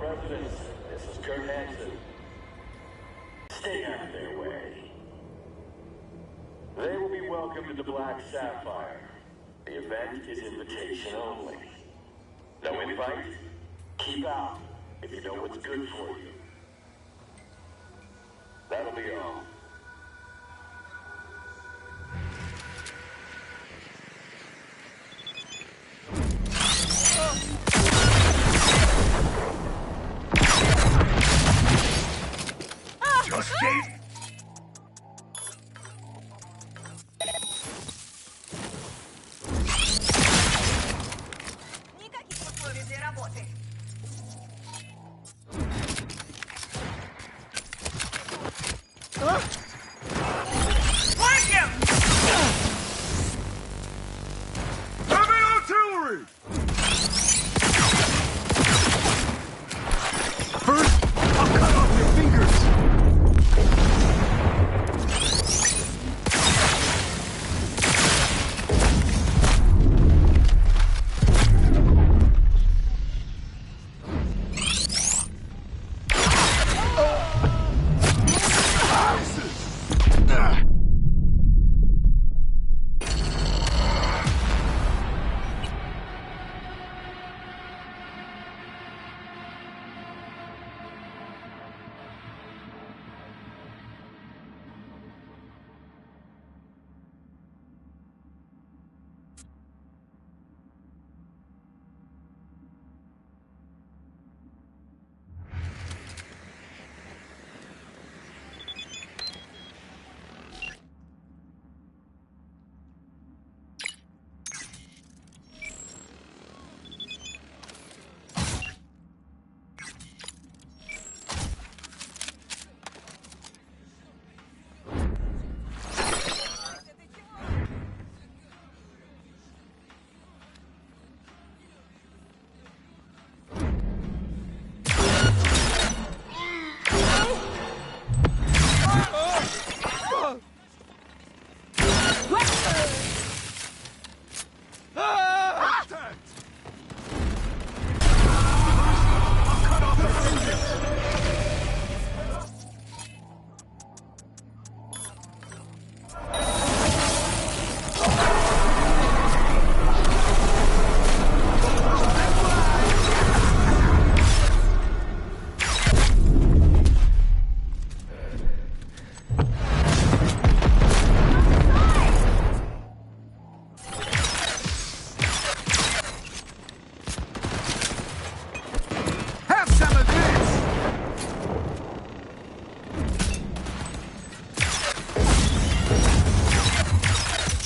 residents, this is Kurt. Stay out of their way. They will be welcome to the Black Sapphire. The event is invitation only. No invite? Keep out if you know what's good for you. That'll be all. Никаких условий для работы.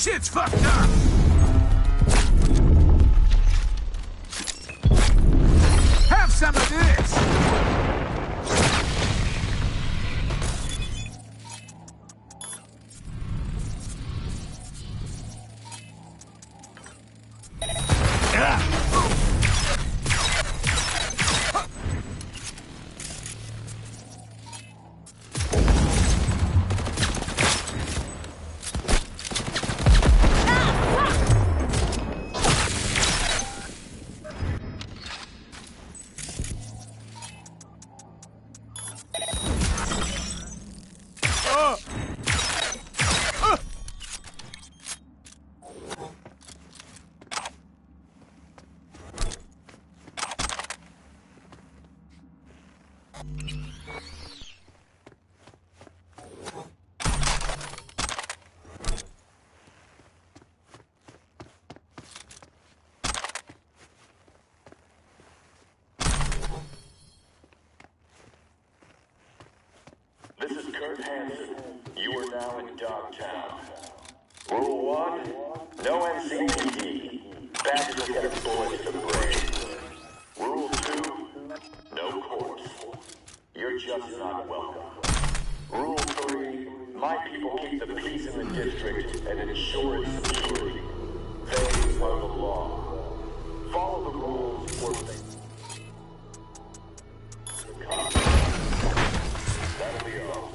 Shit's fucked up! Have some of this! This is Kurt Hansen. You are now in Dogtown. Rule 1, no NCPD. Badges will get a bullet to the brain. Rule 2, no courts. You're just not welcome. Rule 3, my people keep the peace in the district and ensure its security. They are the law. Follow the rules or they... That'll be all.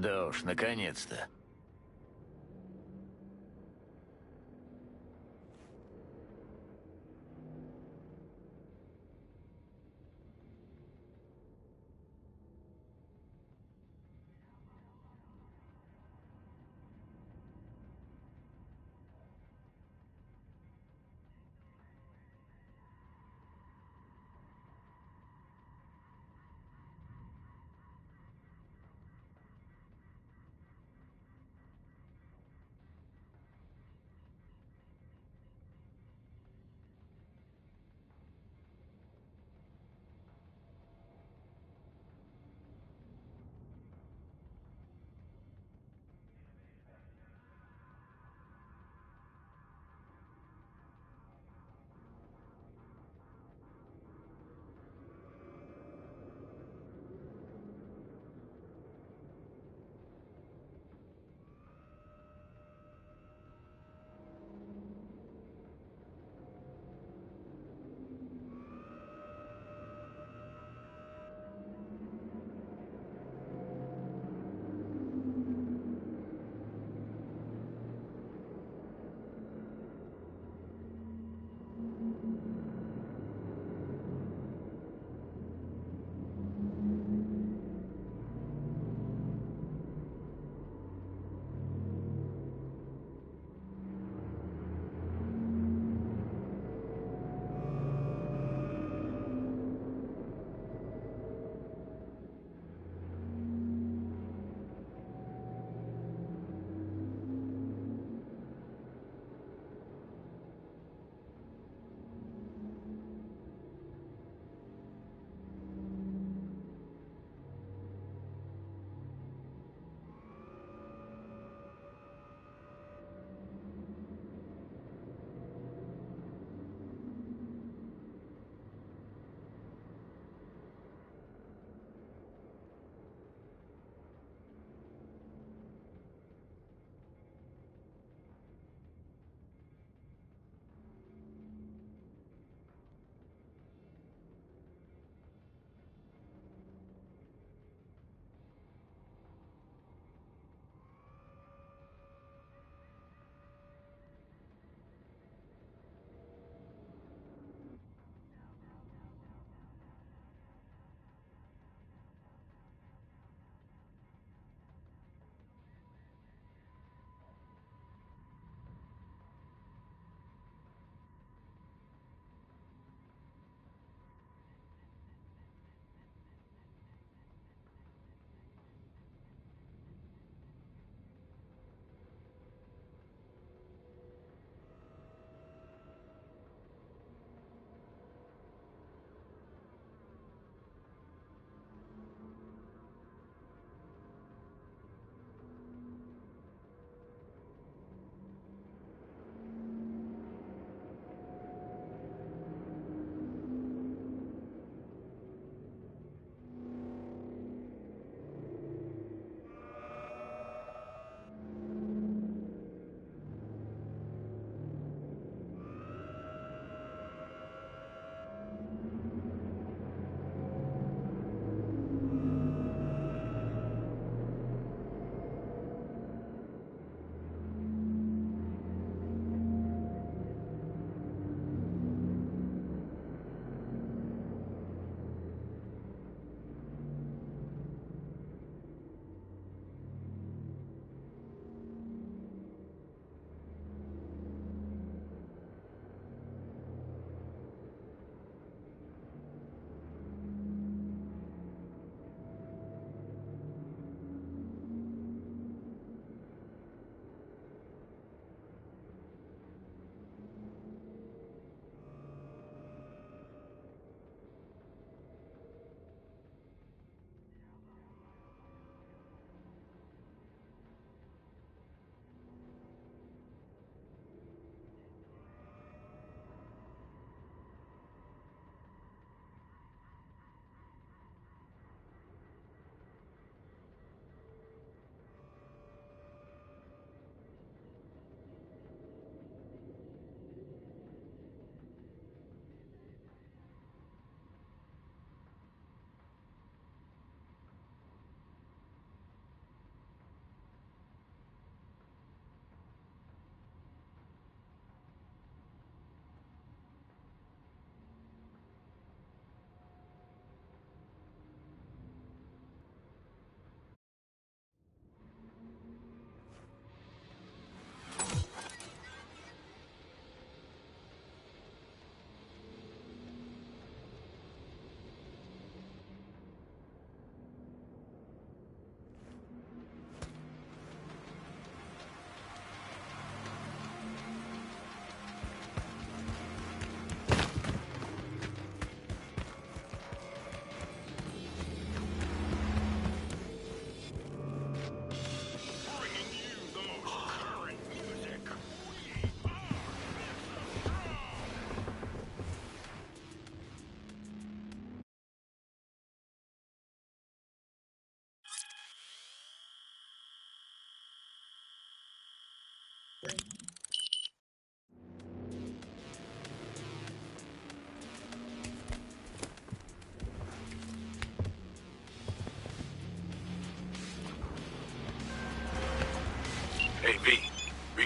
Да уж, наконец-то.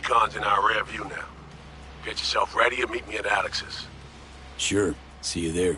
recon's in our rear view now. Get yourself ready and meet me at Alex's. Sure. See you there.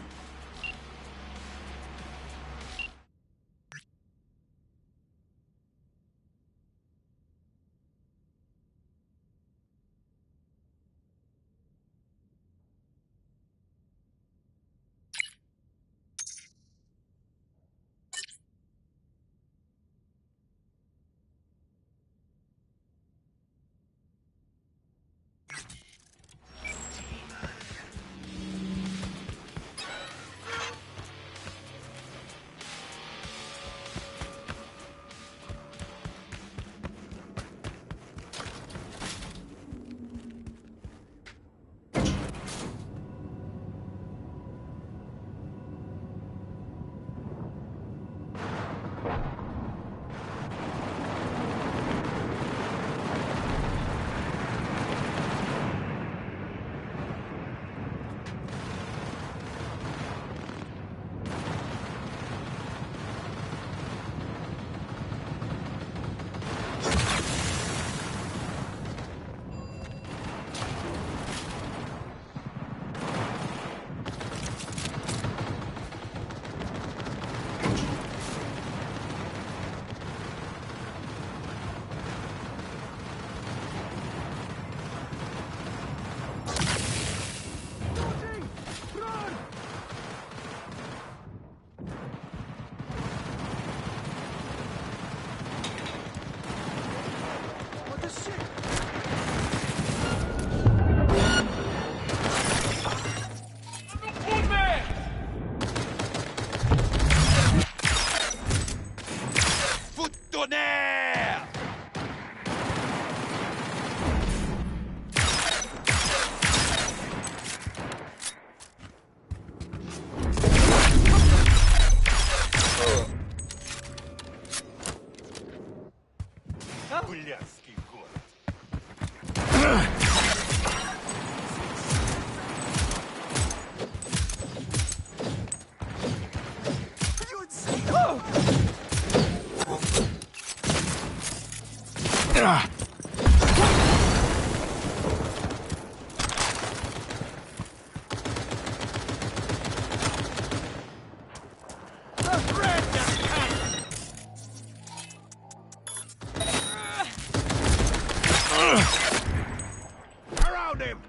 Around him!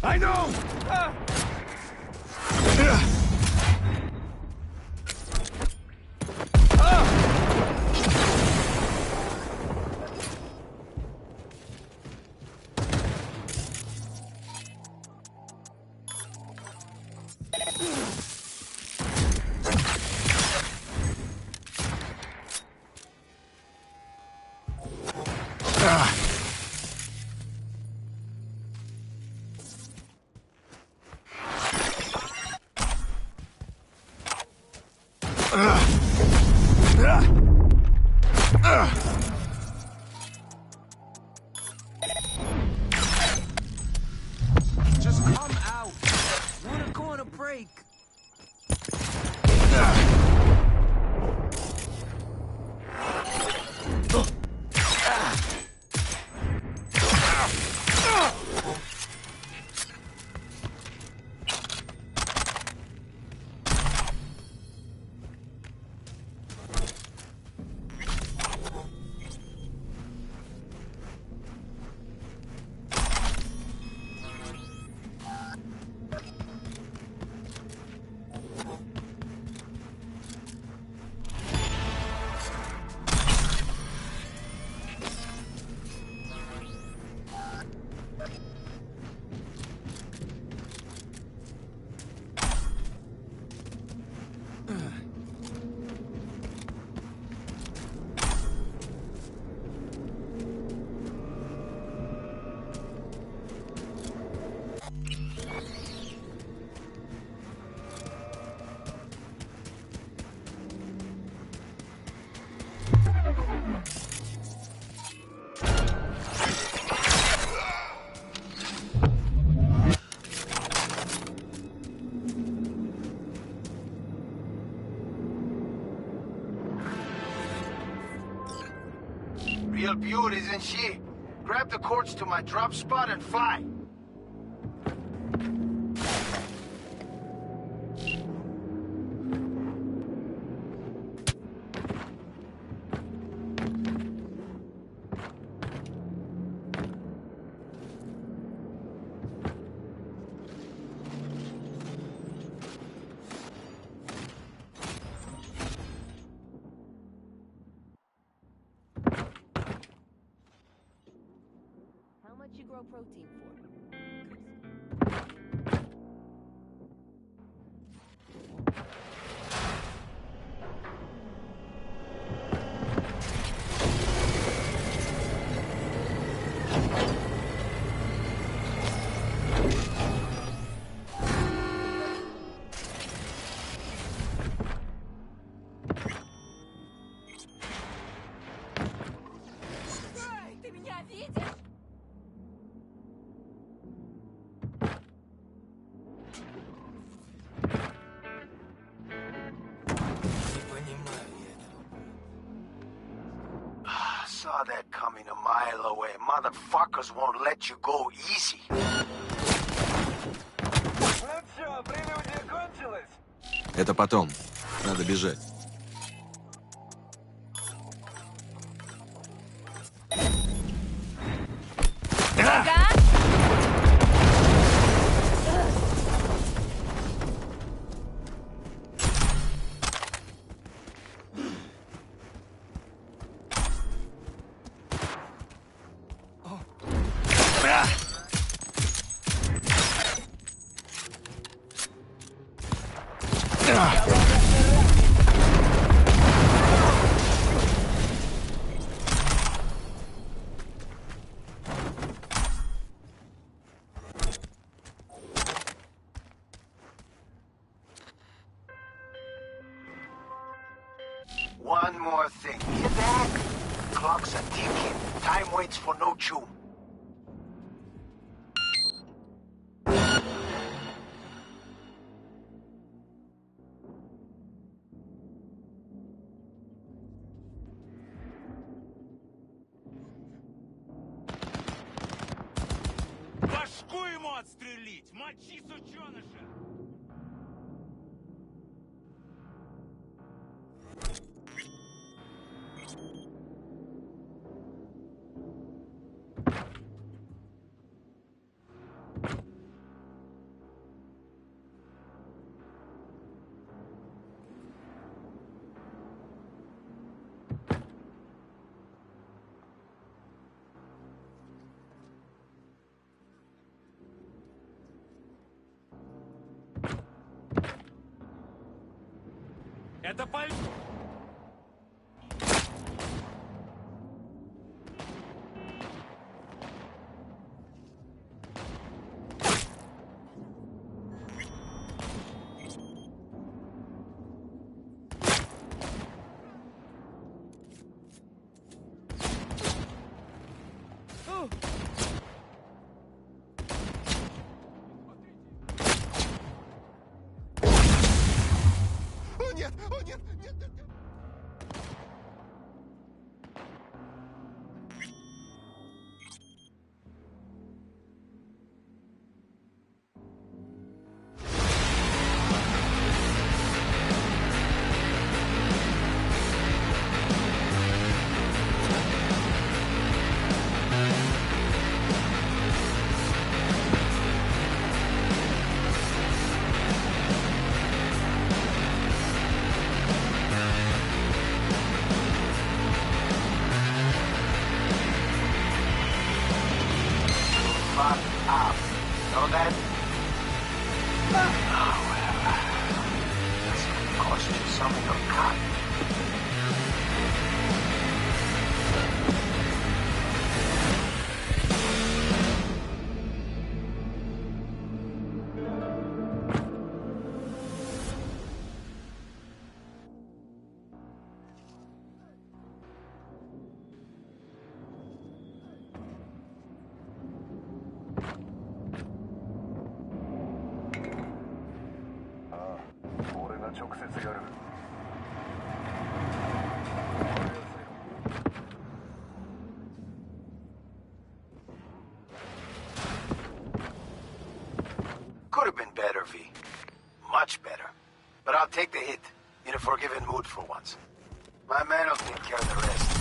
I know! Just come out. Want a corner break. Real beauties and shit. Grab the cords to my drop spot and fly. How much you grow protein for? Эй, ты меня видишь? Saw that coming a mile away. Motherfuckers won't let you go easy. Ну чё, прелюдия кончилась? Это потом. Надо бежать. Ага. One more thing. Hear that? Clocks are ticking. Time waits for no chew. Башку ему отстрелить! Мочи, сучёныша! Это поль... О нет! О нет! Нет, нет, нет! Fuck up. Know that? Oh, well. That's gonna cost you some of your cut. could have been better, V. Much better. But I'll take the hit, in a forgiving mood for once. My man will take care of the rest.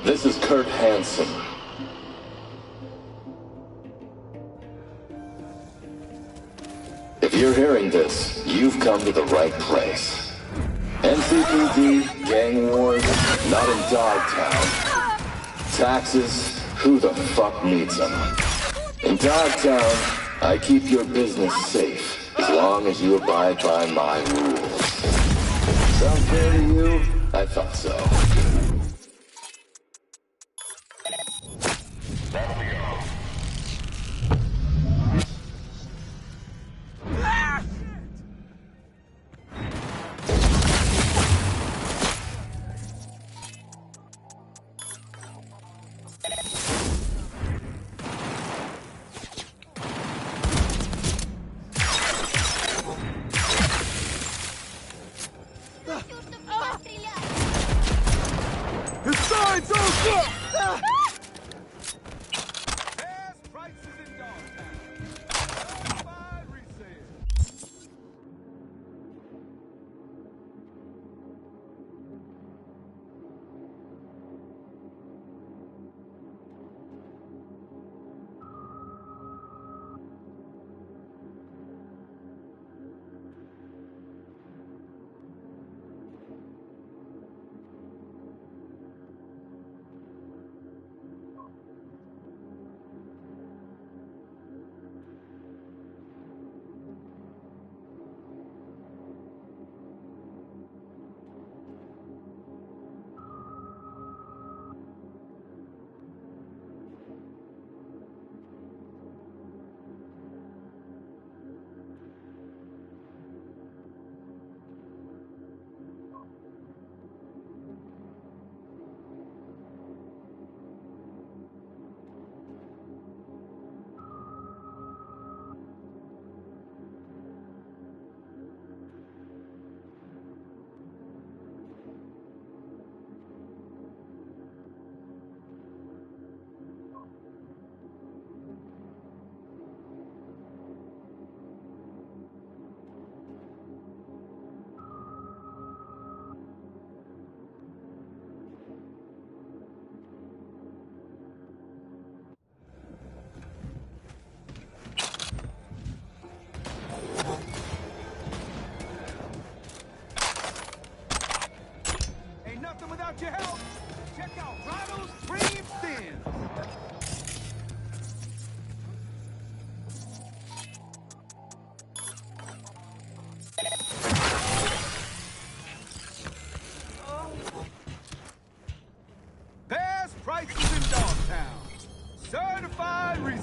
This is Kurt Hansen. If you're hearing this, you've come to the right place. NCPD, gang wars, not in Dogtown. Taxes, who the fuck needs them? In Dogtown, I keep your business safe, as long as you abide by my rules. Sound fair to you? I thought so.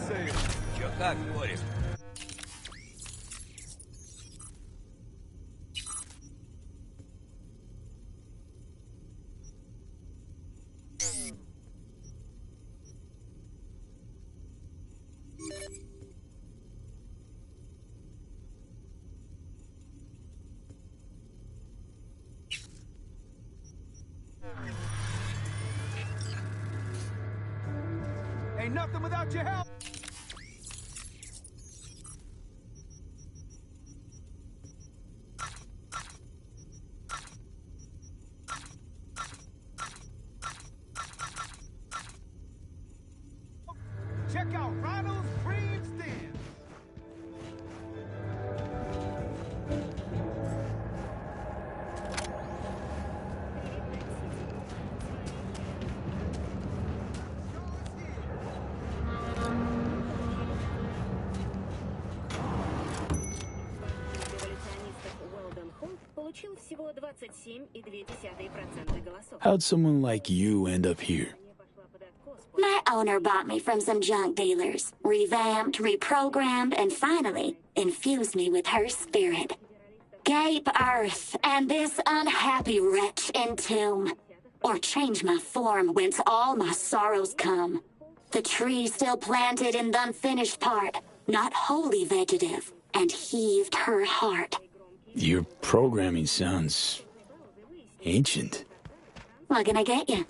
Чё как, Борис? Ain't nothing without your help. Check out Ronald's Cream Stand. Получил всего 27,2% голосов. How'd someone like you end up here? My owner bought me from some junk dealers, revamped, reprogrammed, and finally infused me with her spirit. Gape Earth and this unhappy wretch entomb, or change my form whence all my sorrows come. The tree still planted in the unfinished part, not wholly vegetative, and heaved her heart. Your programming sounds ancient. What can I get you?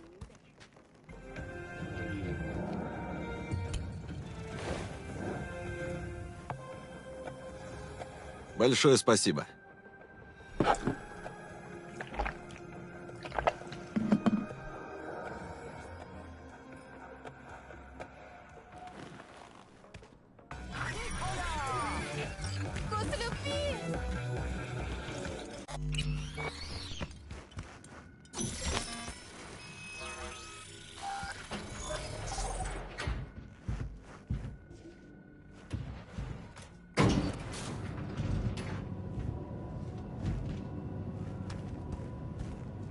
Большое спасибо.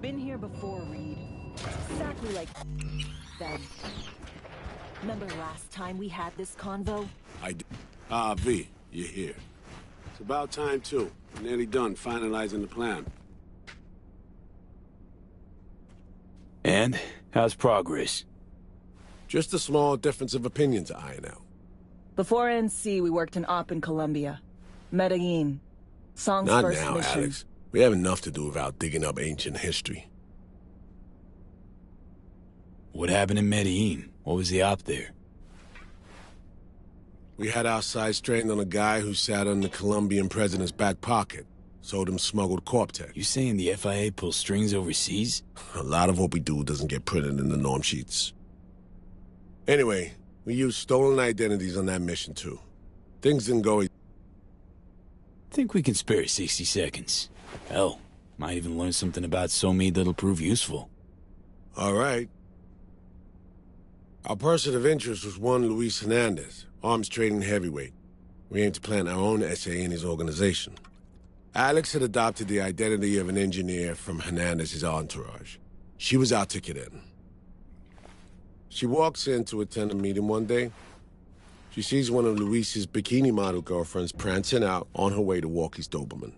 Been here before, Reed. Exactly like then. Remember last time we had this convo? I do. V, you're here. It's about time, too. We're nearly done finalizing the plan. And how's progress? Just a small difference of opinion to iron out. Before NC, we worked in Op in Colombia. Medellin. Song's Not first now, mission. Alex. We have enough to do without digging up ancient history. What happened in Medellin? What was the op there? We had our sights trained on a guy who sat in the Colombian president's back pocket. Sold him smuggled corp tech. You saying the FIA pulls strings overseas? A lot of what we do doesn't get printed in the norm sheets. Anyway, we used stolen identities on that mission, too. Things didn't go... Think we can spare 60 seconds. Hell, might even learn something about Somi that'll prove useful. All right. Our person of interest was one Luis Hernandez, arms trading heavyweight. We aim to plant our own SA in his organization. Alex had adopted the identity of an engineer from Hernandez's entourage. She was our ticket in. She walks in to attend a meeting one day. She sees one of Luis's bikini model girlfriends prancing out on her way to walk his Doberman.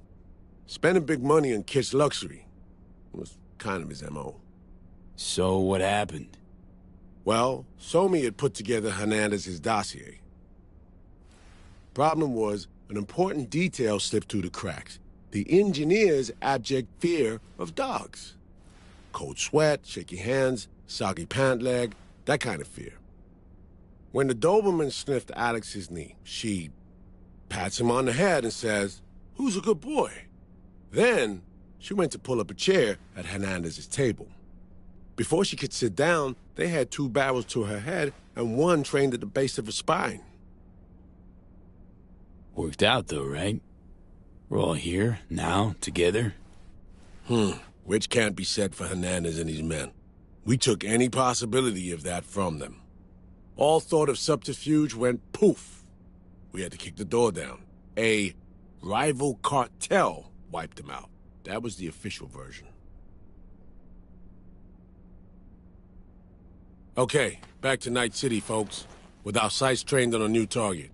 Spending big money on kitsch luxury was kind of his M.O. So what happened? Well, Somi had put together Hernandez's dossier. Problem was, an important detail slipped through the cracks. The engineer's abject fear of dogs. Cold sweat, shaky hands, soggy pant leg, that kind of fear. When the Doberman sniffed Alex's knee, she pats him on the head and says, "Who's a good boy?" Then, she went to pull up a chair at Hernandez's table. Before she could sit down, they had 2 barrels to her head and one trained at the base of her spine. Worked out though, right? We're all here, now, together. Which can't be said for Hernandez and his men. We took any possibility of that from them. All thought of subterfuge went poof. We had to kick the door down. A rival cartel wiped them out. That was the official version. Okay, back to Night City, folks. with our sights trained on a new target.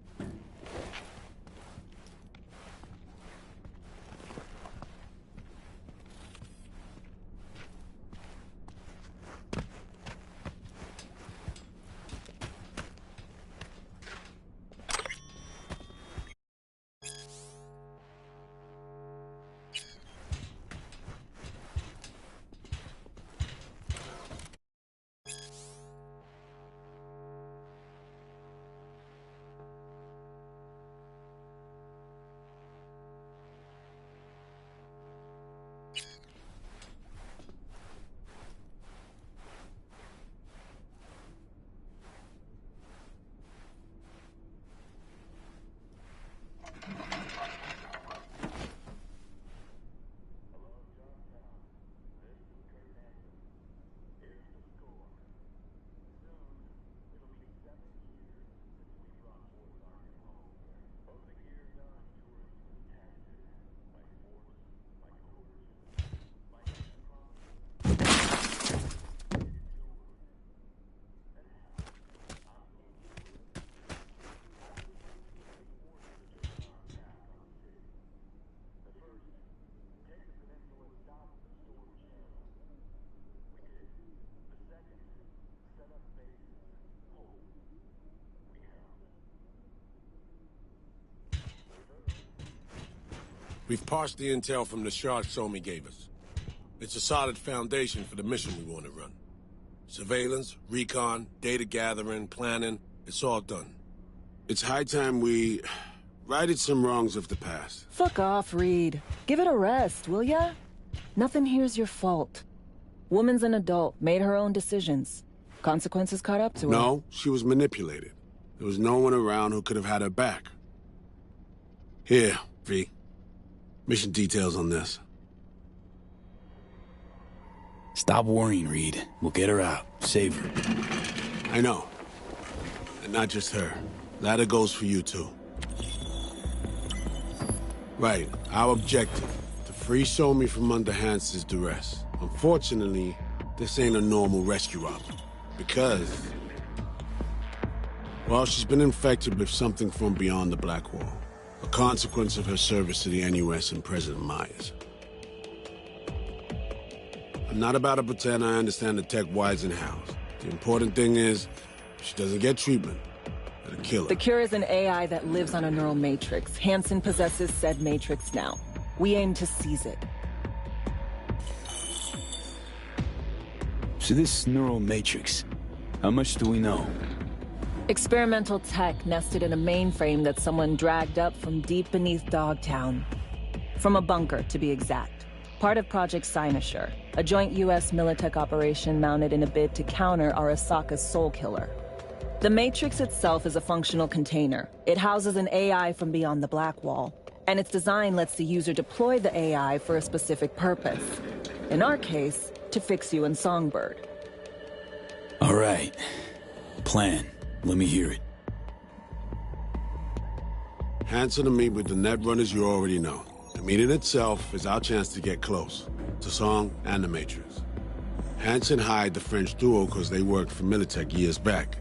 We've parsed the intel from the shard Somi gave us. It's a solid foundation for the mission we want to run. Surveillance, recon, data gathering, planning, it's all done. It's high time we righted some wrongs of the past. Fuck off, Reed. Give it a rest, will ya? Nothing here's your fault. Woman's an adult, made her own decisions. Consequences caught up to her. No, she was manipulated. There was no one around who could have had her back. Here, V. Mission details on this. Stop worrying, Reed. We'll get her out. Save her. I know. And not just her. Ladder goes for you, too. Right. Our objective. To free Somi from under Hansen's duress. Unfortunately, this ain't a normal rescue op. Because... well, she's been infected with something from beyond the Black Wall. A consequence of her service to the NUS and President Myers. I'm not about to pretend I understand the tech whys and hows. The important thing is, if she doesn't get treatment, it'll kill her. The cure is an AI that lives on a neural matrix. Hansen possesses said matrix now. We aim to seize it. So this neural matrix, how much do we know? Experimental tech nested in a mainframe that someone dragged up from deep beneath Dogtown. From a bunker, to be exact. Part of Project Cynosure, a joint US Militech operation mounted in a bid to counter Arasaka's Soul Killer. The Matrix itself is a functional container. It houses an AI from beyond the Black Wall, and its design lets the user deploy the AI for a specific purpose. In our case, to fix you and Songbird. All right. Plan. Let me hear it. Hansen to meet with the Netrunners you already know. The meeting itself is our chance to get close. To Song and the Matrix. Hansen hired the French duo because they worked for Militech years back.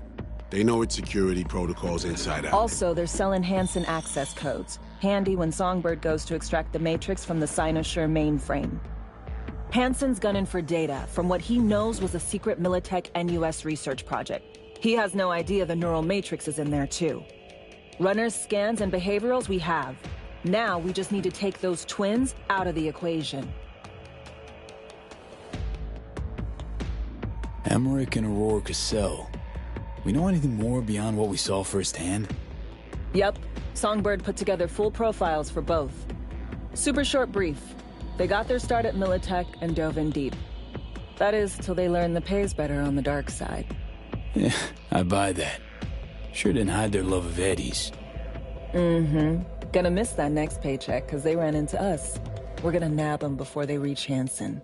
They know its security protocols inside out. Also, they're selling Hansen access codes. Handy when Songbird goes to extract the Matrix from the Cynosure mainframe. Hansen's gunning for data from what he knows was a secret Militech NUS research project. He has no idea the neural matrix is in there too. Runners, scans, and behaviorals we have. Now we just need to take those twins out of the equation. Emmerich and Aurora Cassell. We know anything more beyond what we saw firsthand? Yep. Songbird put together full profiles for both. Super short brief. They got their start at Militech and dove in deep. That is, till they learned the pay's better on the dark side. Yeah, I buy that. Sure didn't hide their love of Eddie's. Mm-hmm. Gonna miss that next paycheck, because they ran into us. We're gonna nab them before they reach Hansen.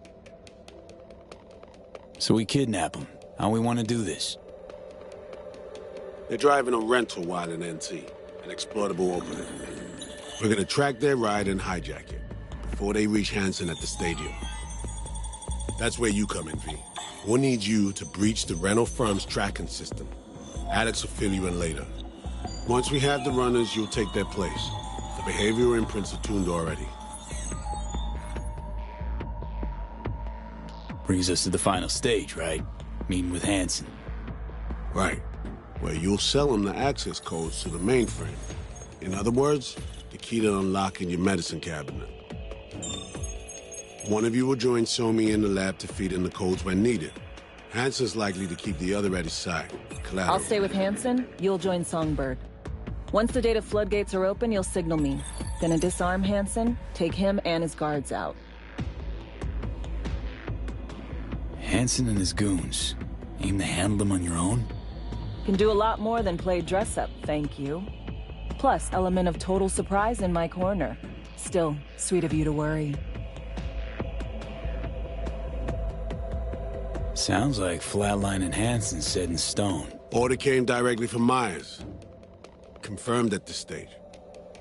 So we kidnap them. How we want to do this? They're driving a rental while in NT, an exploitable opening. We're gonna track their ride and hijack it, before they reach Hansen at the stadium. That's where you come in, V. We'll need you to breach the rental firm's tracking system. Alex will fill you in later. Once we have the runners, you'll take their place. The behavioral imprints are tuned already. Brings us to the final stage, right? Meeting with Hansen. Right. Where you'll sell him the access codes to the mainframe. In other words, the key to unlocking your medicine cabinet. One of you will join Somi in the lab to feed in the codes when needed. Hansen's likely to keep the other at his side. Collateral. I'll stay with Hansen, you'll join Songbird. Once the data floodgates are open, you'll signal me. Gonna disarm Hansen, take him and his guards out. Hansen and his goons. Aim to handle them on your own? Can do a lot more than play dress-up, thank you. Plus, element of total surprise in my corner. Still, sweet of you to worry. Sounds like Flatline and Hansen set in stone. Order came directly from Myers. Confirmed at this stage.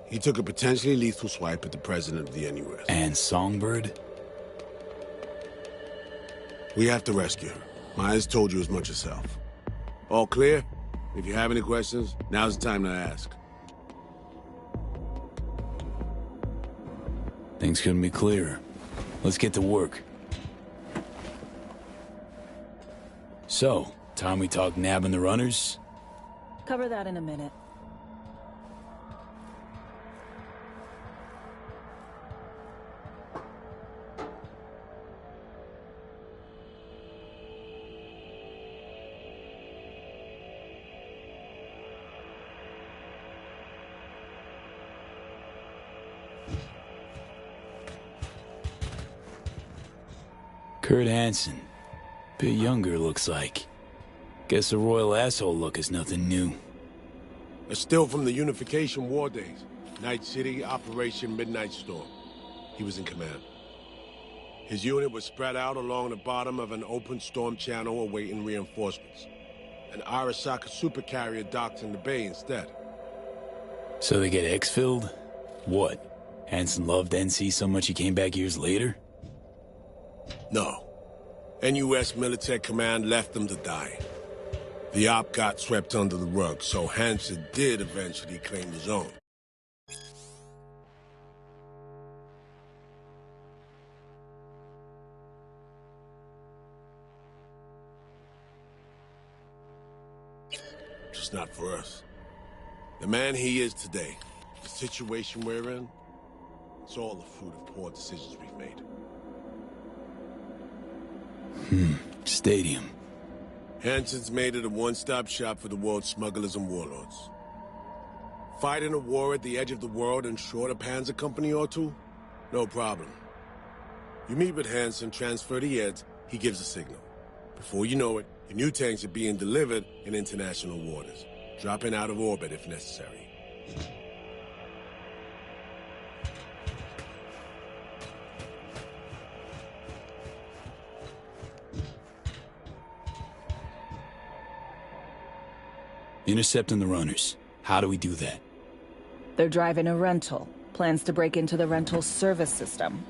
He took a potentially lethal swipe at the president of the NUS. And Songbird? We have to rescue her. Myers told you as much herself. All clear? If you have any questions, now's the time to ask. Things couldn't be clearer. Let's get to work. So, time we talk nabbing the runners? Cover that in a minute. Kurt Hansen. Bit younger, looks like. Guess the royal asshole look is nothing new. It's still from the Unification War days. Night City, Operation Midnight Storm. He was in command. His unit was spread out along the bottom of an open storm channel awaiting reinforcements. An Arasaka supercarrier docked in the bay instead. So they get exfilled? What? Hansen loved NC so much he came back years later? No. NUS Militech Command left them to die. The op got swept under the rug, so Hansen did eventually claim his own. Just not for us. The man he is today, the situation we're in, it's all the fruit of poor decisions we've made. Stadium. Hansen's made it a one-stop shop for the world's smugglers and warlords. Fighting a war at the edge of the world and short a Panzer company or two? No problem. You meet with Hansen, transfer the heads, he gives a signal. Before you know it, your new tanks are being delivered in international waters, dropping out of orbit if necessary. Intercepting the runners. How do we do that? They're driving a rental. Plans to break into the rental service system.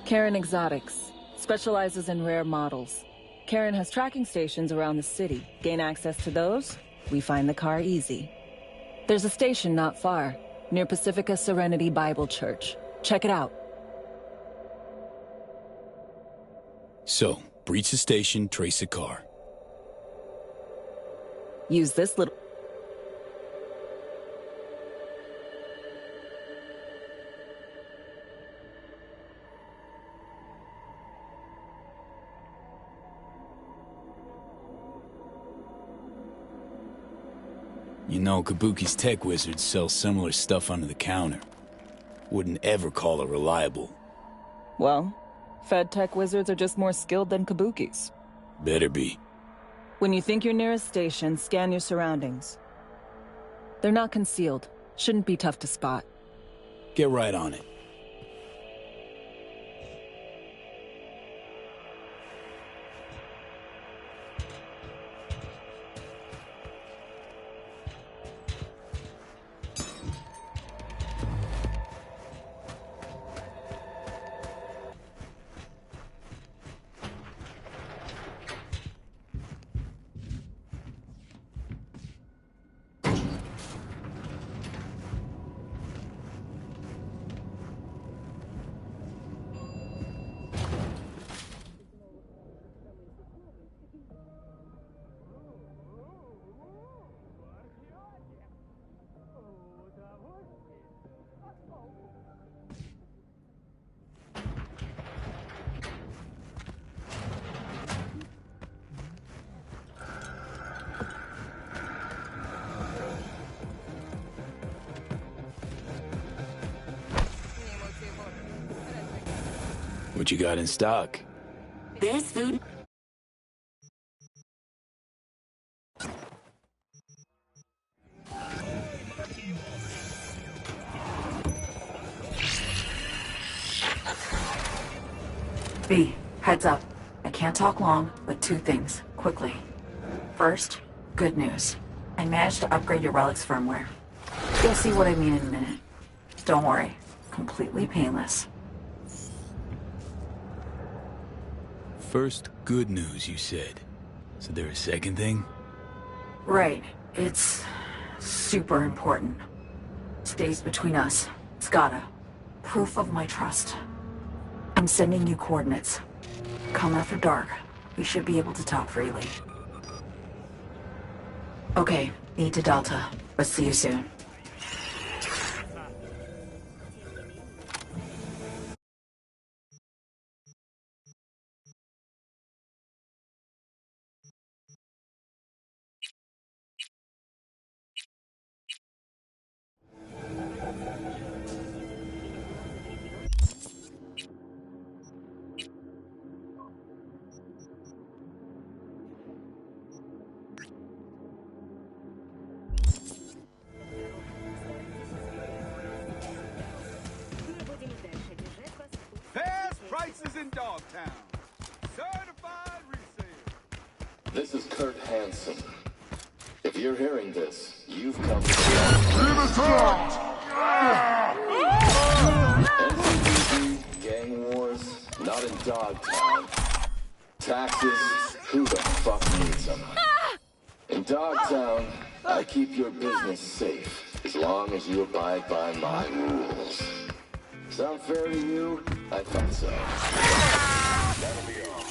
Karen Exotics. Specializes in rare models. Karen has tracking stations around the city. Gain access to those, we find the car easy. There's a station not far, near Pacifica Serenity Bible Church. Check it out. So, breach the station, trace the car. Use this little... You know, Kabuki's tech wizards sell similar stuff under the counter. Wouldn't ever call it reliable. Well, Fed tech wizards are just more skilled than Kabuki's. Better be. When you think you're near a station, scan your surroundings. They're not concealed. Shouldn't be tough to spot. Get right on it. What you got in stock? This food... B, heads up. I can't talk long, but two things, quickly. First, good news. I managed to upgrade your relic's firmware. You'll see what I mean in a minute. Don't worry, completely painless. First, good news, you said. Is there a second thing? Right, it's super important. Stays between us. It's gotta. Proof of my trust. I'm sending you coordinates. Come after dark. We should be able to talk freely. Okay, E to Delta. But see you soon. Best prices in Dogtown. Certified resale. This is Kurt Hansen. If you're hearing this, you've come to NCPD, gang wars, not in Dogtown. Taxes, who the fuck needs them? In Dogtown, I keep your business safe, as long as you abide by my rules. Sound fair to you? I thought so. That'll be all.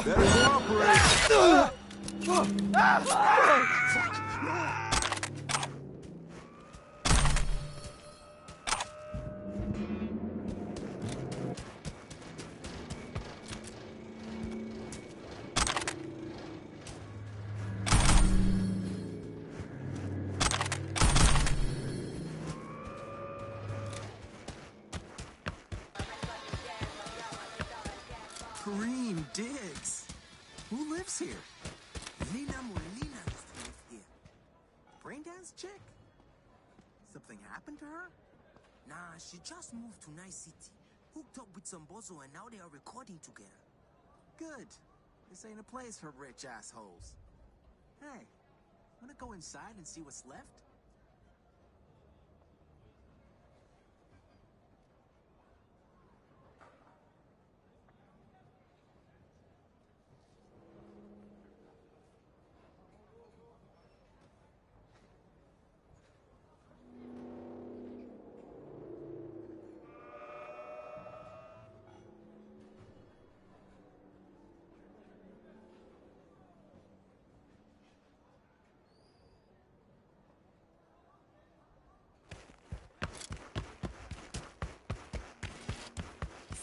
Better cooperate. Green digs. Who lives here? Nina Molina used to live here. Braindance chick? Something happened to her? Nah, she just moved to Nice City. Hooked up with some bozo and now they are recording together. Good. This ain't a place for rich assholes. Hey, wanna go inside and see what's left?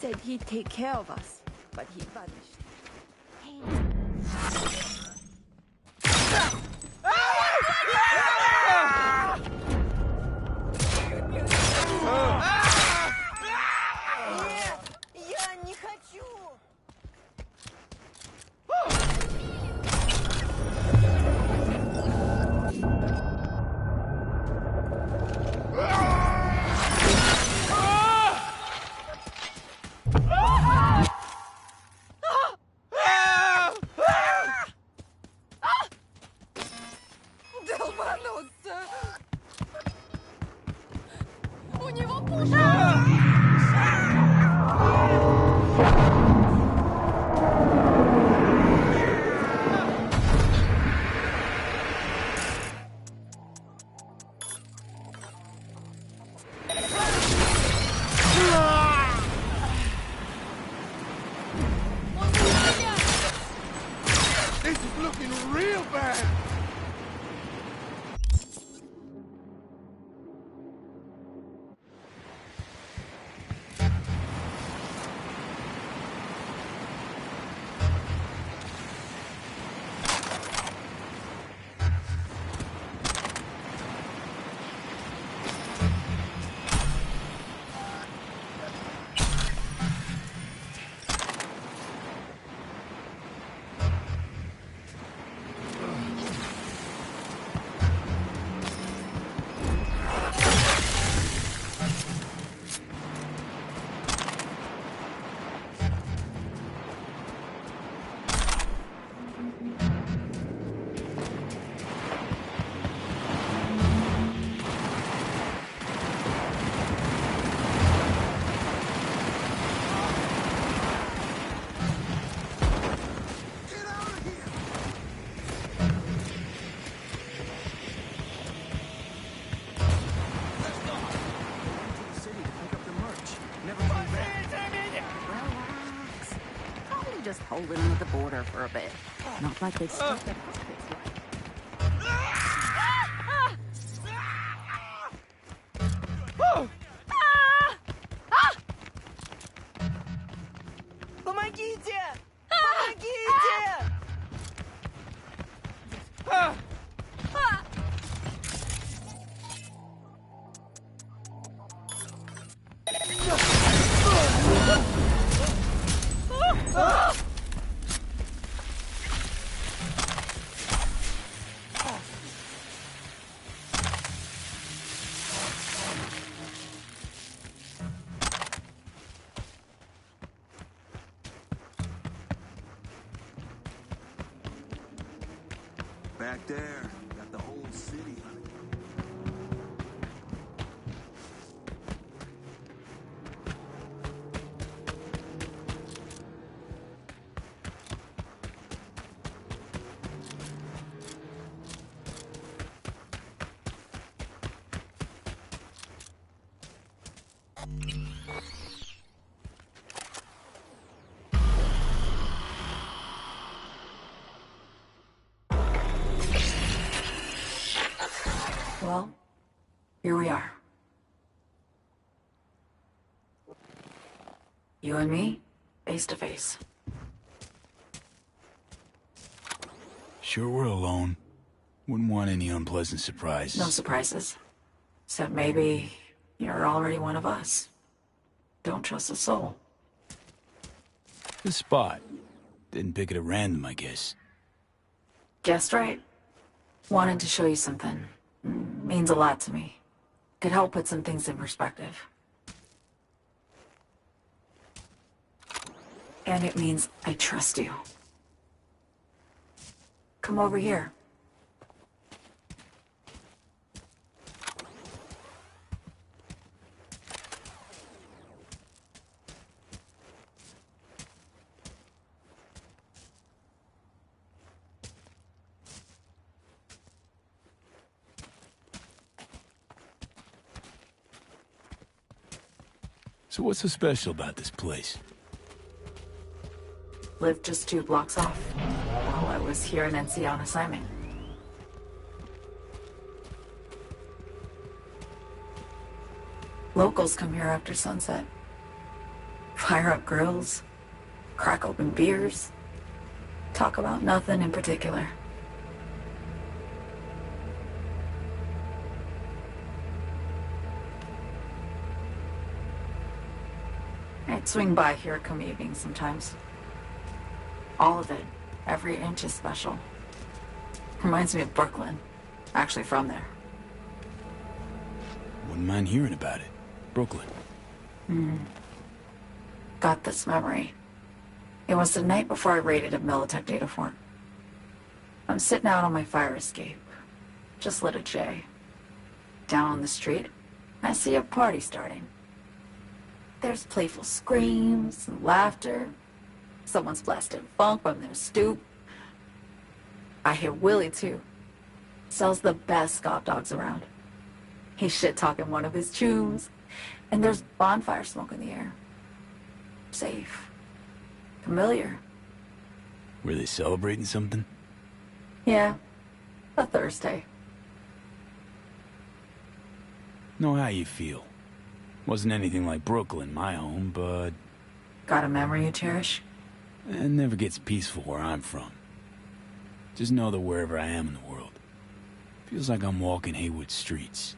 Said he'd take care of us, but he vanished. Я не хочу! Долбануться! У него пушка! This is looking real bad. just holding them at the border for a bit. Not like they've stuck their pockets right. Помогите! Помогите! Back there, got the whole city hunting. Well, here we are. You and me, face to face. Sure we're alone. Wouldn't want any unpleasant surprises. No surprises. Except maybe you're already one of us. Don't trust a soul. The spot. Didn't pick it at random, I guess. Guessed right. Wanted to show you something. Means a lot to me. Could help put some things in perspective. And it means I trust you. Come over here. So what's so special about this place? Lived just 2 blocks off while I was here in NC on assignment. Locals come here after sunset. Fire up grills, crack open beers, talk about nothing in particular. I'd swing by here come evening sometimes. All of it, every inch is special. Reminds me of Brooklyn. Actually from there. Wouldn't mind hearing about it. Brooklyn. Got this memory. It was the night before I raided a Militech data fort. I'm sitting out on my fire escape. Just lit a J. Down on the street, I see a party starting. There's playful screams and laughter. Someone's blasting funk from their stoop. I hear Willie, too. Sells the best scout dogs around. He's shit-talking one of his chooms. And there's bonfire smoke in the air. Safe. Familiar. Were they celebrating something? Yeah. A Thursday. Know how you feel. Wasn't anything like Brooklyn, my home, but... Got a memory you cherish? It never gets peaceful where I'm from. Just know that wherever I am in the world, feels like I'm walking Haywood streets.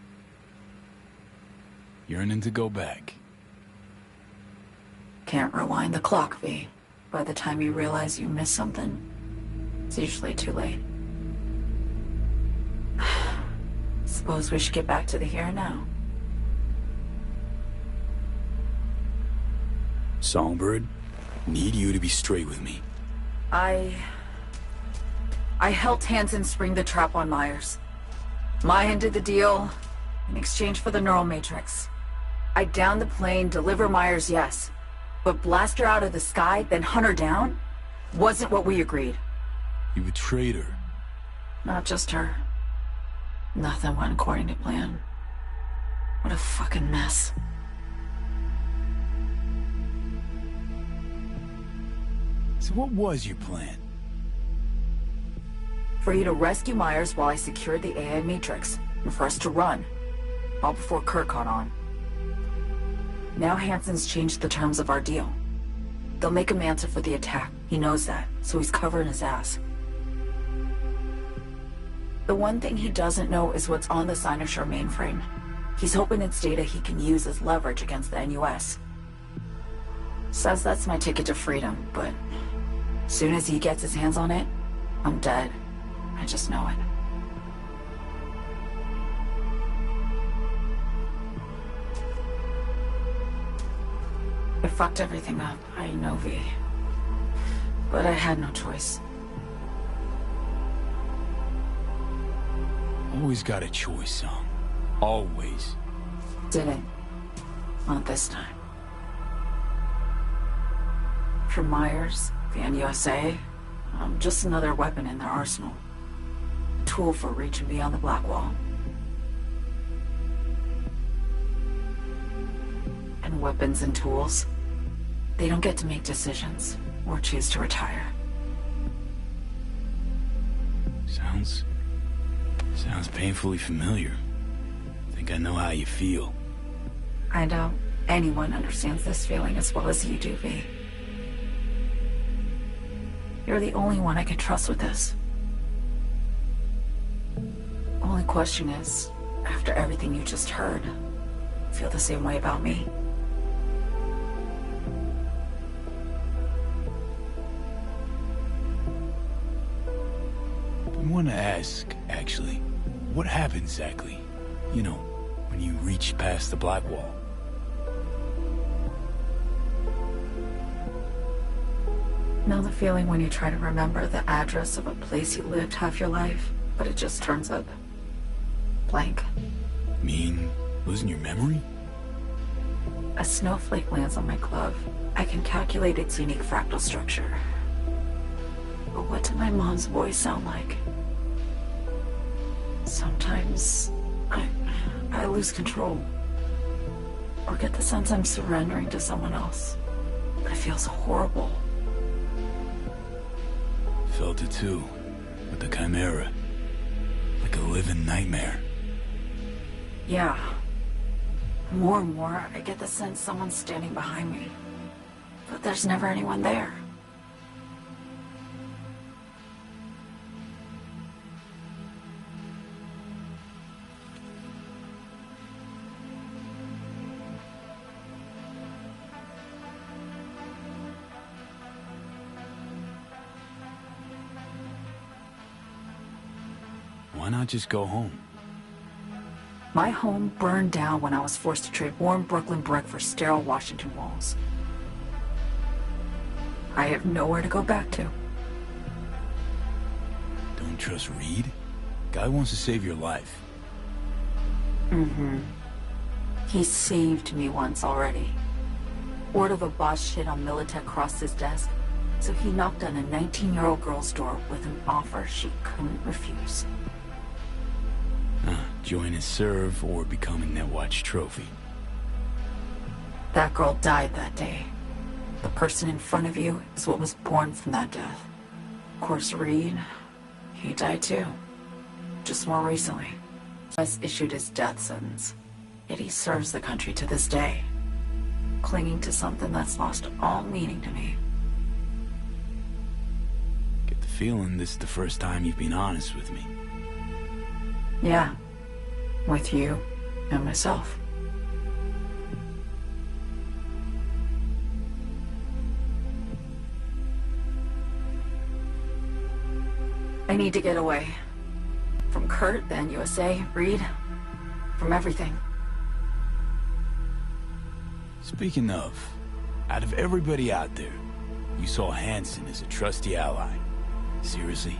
Yearning to go back. Can't rewind the clock, V. By the time you realize you missed something, it's usually too late. Suppose we should get back to the here and now. Songbird, need you to be straight with me. I helped Hansen spring the trap on Myers. Mayan did the deal in exchange for the neural matrix. I downed the plane, deliver Myers, yes. But blast her out of the sky, then hunt her down? Wasn't what we agreed. You betrayed her. Not just her. Nothing went according to plan. What a fucking mess. So what was your plan? For you to rescue Myers while I secured the AI Matrix, and for us to run. All before Kurt caught on. Now Hansen's changed the terms of our deal. They'll make him answer for the attack. He knows that, so he's covering his ass. The one thing he doesn't know is what's on the Cynosure mainframe. He's hoping it's data he can use as leverage against the NUS. Says that's my ticket to freedom, but as soon as he gets his hands on it, I'm dead. I just know it. I fucked everything up, I know, V. But I had no choice. Always got a choice, son. Always. Didn't. Not this time. For Myers, the NUSA, I'm just another weapon in their arsenal. A tool for reaching beyond the Black Wall. And weapons and tools, they don't get to make decisions or choose to retire. Sounds painfully familiar. I think I know how you feel. I doubt anyone understands this feeling as well as you do, V. You're the only one I can trust with this. Only question is, after everything you just heard, feel the same way about me? I want to ask, actually, what happened exactly? You know, when you reached past the Black Wall. Know the feeling when you try to remember the address of a place you lived half your life, but it just turns up blank? Mean losing your memory? A snowflake lands on my glove. I can calculate its unique fractal structure. But what did my mom's voice sound like? Sometimes I lose control. Or get the sense I'm surrendering to someone else. But it feels horrible. Felt it too, with the Chimera. Like a living nightmare. Yeah. More and more, I get the sense someone's standing behind me. But there's never anyone there. Why not just go home? My home burned down when I was forced to trade warm Brooklyn brick for sterile Washington walls. I have nowhere to go back to. Don't trust Reed? Guy wants to save your life. Mm-hmm. He saved me once already. Word of a boss shit on Militech crossed his desk, so he knocked on a 19-year-old girl's door with an offer she couldn't refuse. Join his serve or become a Netwatch trophy. That girl died that day. The person in front of you is what was born from that death. Of course, Reed, he died too. Just more recently. US issued his death sentence. Yet he serves the country to this day, clinging to something that's lost all meaning to me. Get the feeling this is the first time you've been honest with me. Yeah. With you and myself. I need to get away. From Kurt, the NUSA, Reed, from everything. Speaking of, out of everybody out there, you saw Hansen as a trusty ally. Seriously?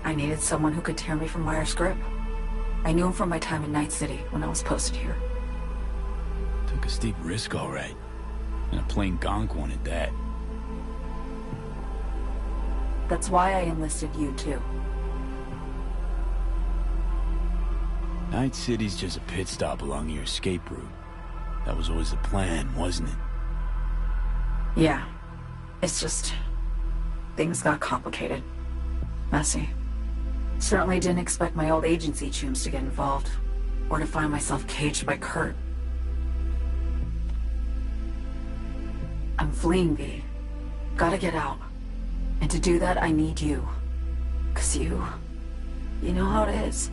I needed someone who could tear me from Myers' grip. I knew him from my time in Night City when I was posted here. Took a steep risk, all right. And a plain gonk one at that. That's why I enlisted you, too. Night City's just a pit stop along your escape route. That was always the plan, wasn't it? Yeah. It's just... things got complicated. Messy. Certainly didn't expect my old agency chooms to get involved, or to find myself caged by Kurt. I'm fleeing, V. Gotta get out. And to do that, I need you. 'Cause you know how it is.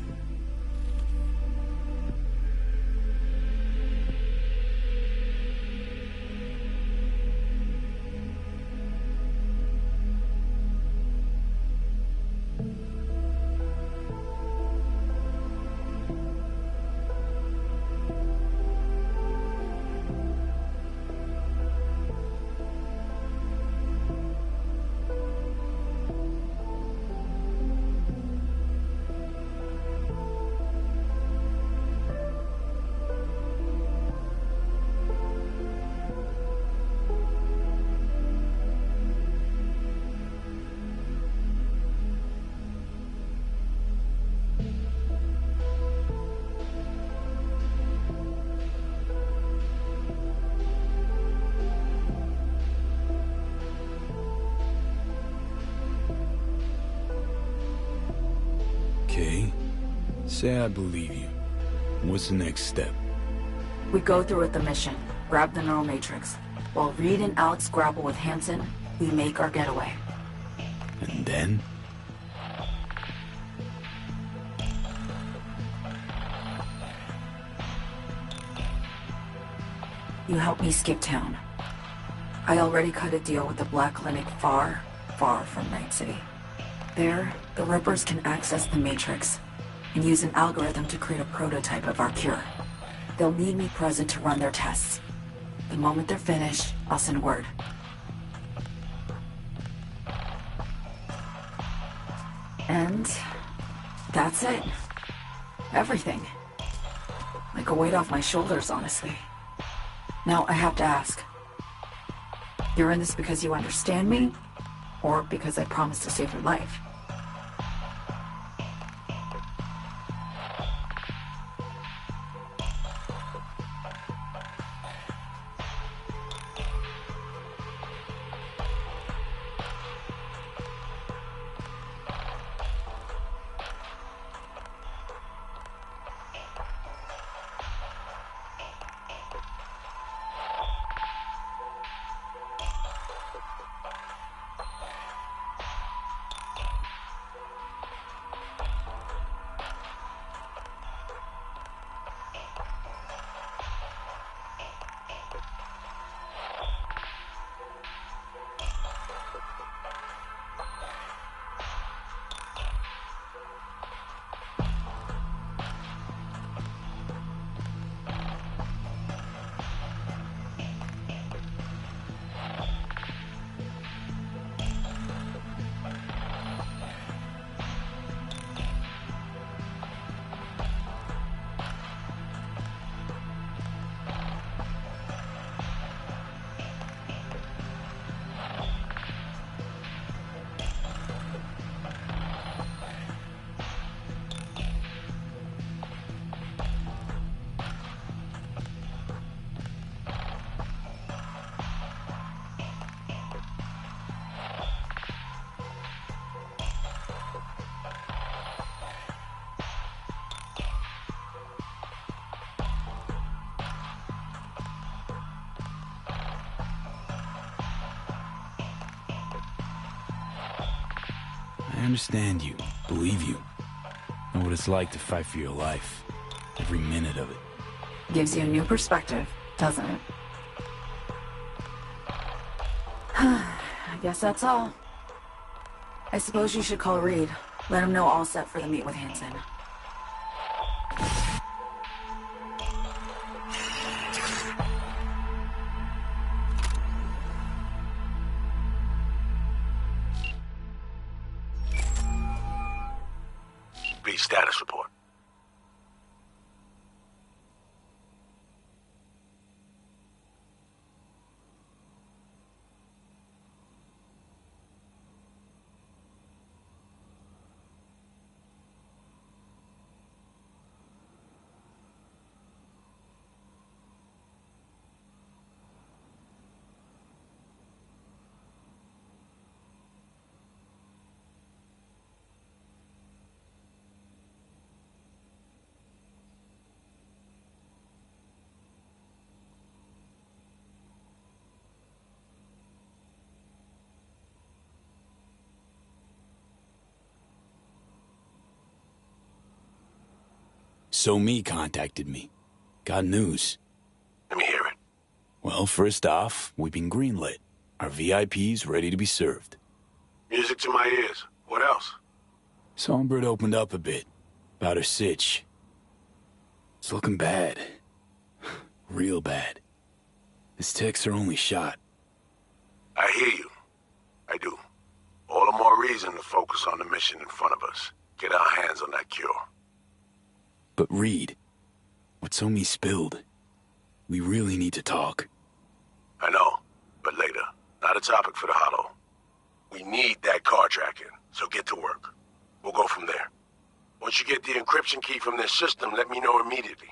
Okay. Say I believe you. What's the next step? We go through with the mission, grab the neural matrix. While Reed and Alex grapple with Hansen, we make our getaway. And then? You help me skip town. I already cut a deal with the Black Clinic far, far from Night City. There, the Rippers can access the Matrix and use an algorithm to create a prototype of our cure. They'll need me present to run their tests. The moment they're finished, I'll send word. And that's it. Everything. Like a weight off my shoulders, honestly. Now, I have to ask. You're in this because you understand me? Or because I promised to save your life? I understand you, believe you. Know what it's like to fight for your life. Every minute of it. Gives you a new perspective, doesn't it? I guess that's all. I suppose you should call Reed. Let him know all set for the meet with Hansen. Read status report. So Me contacted me. Got news. Let me hear it. Well, first off, we've been greenlit. Our VIP's ready to be served. Music to my ears. What else? Songbird opened up a bit. About her sitch. It's looking bad. Real bad. This tech's her only shot. I hear you. I do. All the more reason to focus on the mission in front of us. Get our hands on that cure. But Reed, what So Me spilled, we really need to talk. I know, but later. Not a topic for the Hollow. We need that car tracking, so get to work. We'll go from there. Once you get the encryption key from this system, let me know immediately.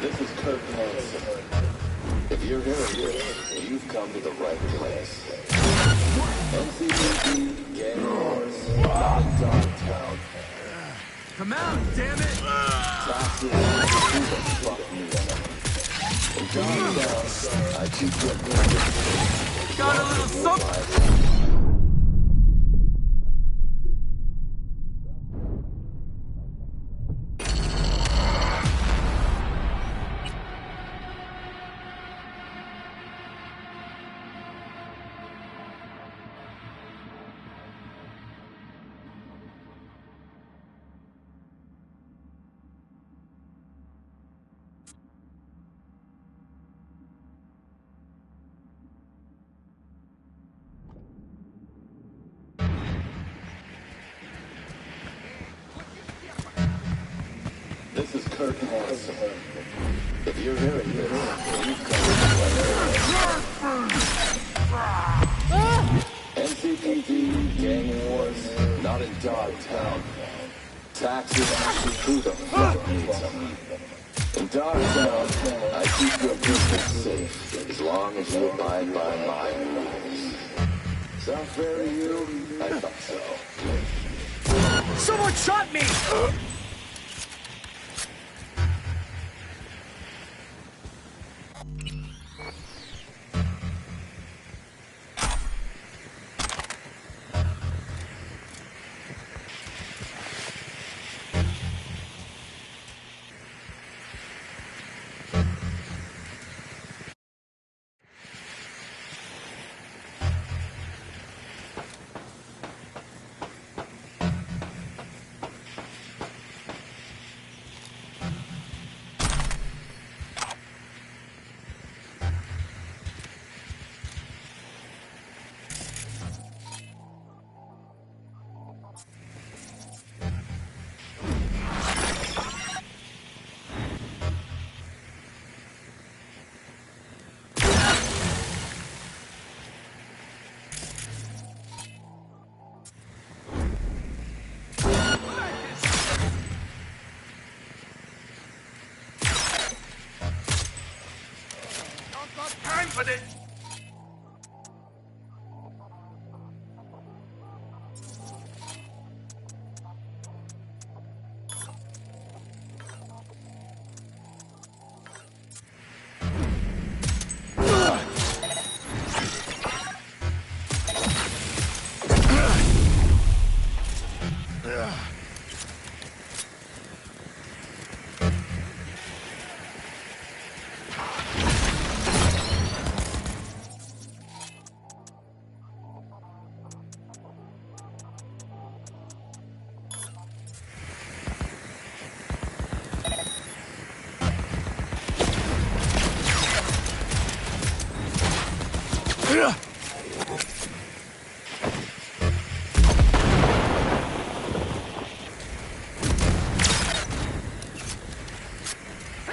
This is Kirk Hansen. If you're hearing this, you've come to the right place. NCPD, gang wars, not in Dogtown. Come out, damn it! Taxes, who the fuck needs them? In Dogtown, I keep your Got a little something! This is Kirk Hansen. If you're hearing this, you've come to the right place. NCPD, gang wars, not in Dogtown. Taxes, who the fuck needs them? In Dogtown, I keep your business safe, as long as you abide by my rules. Sound fair to you? I thought so. Someone shot me! Time for this!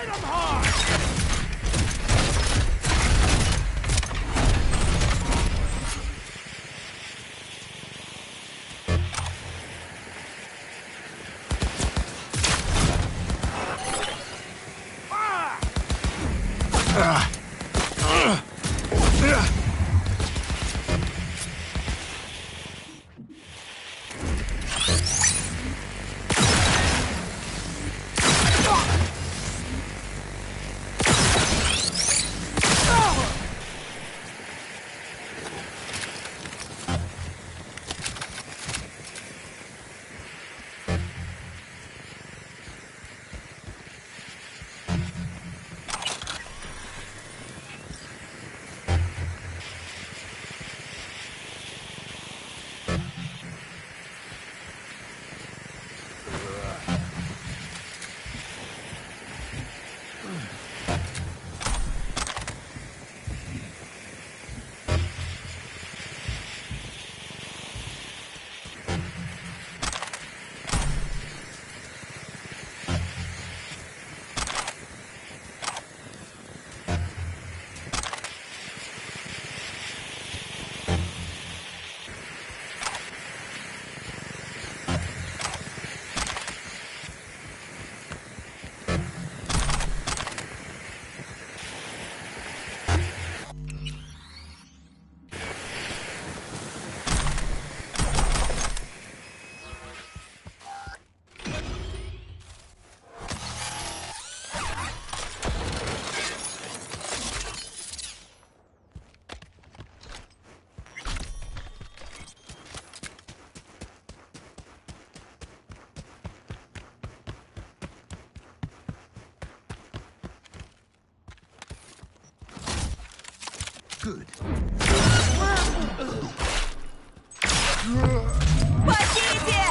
Hit him hard! Good. Спасите!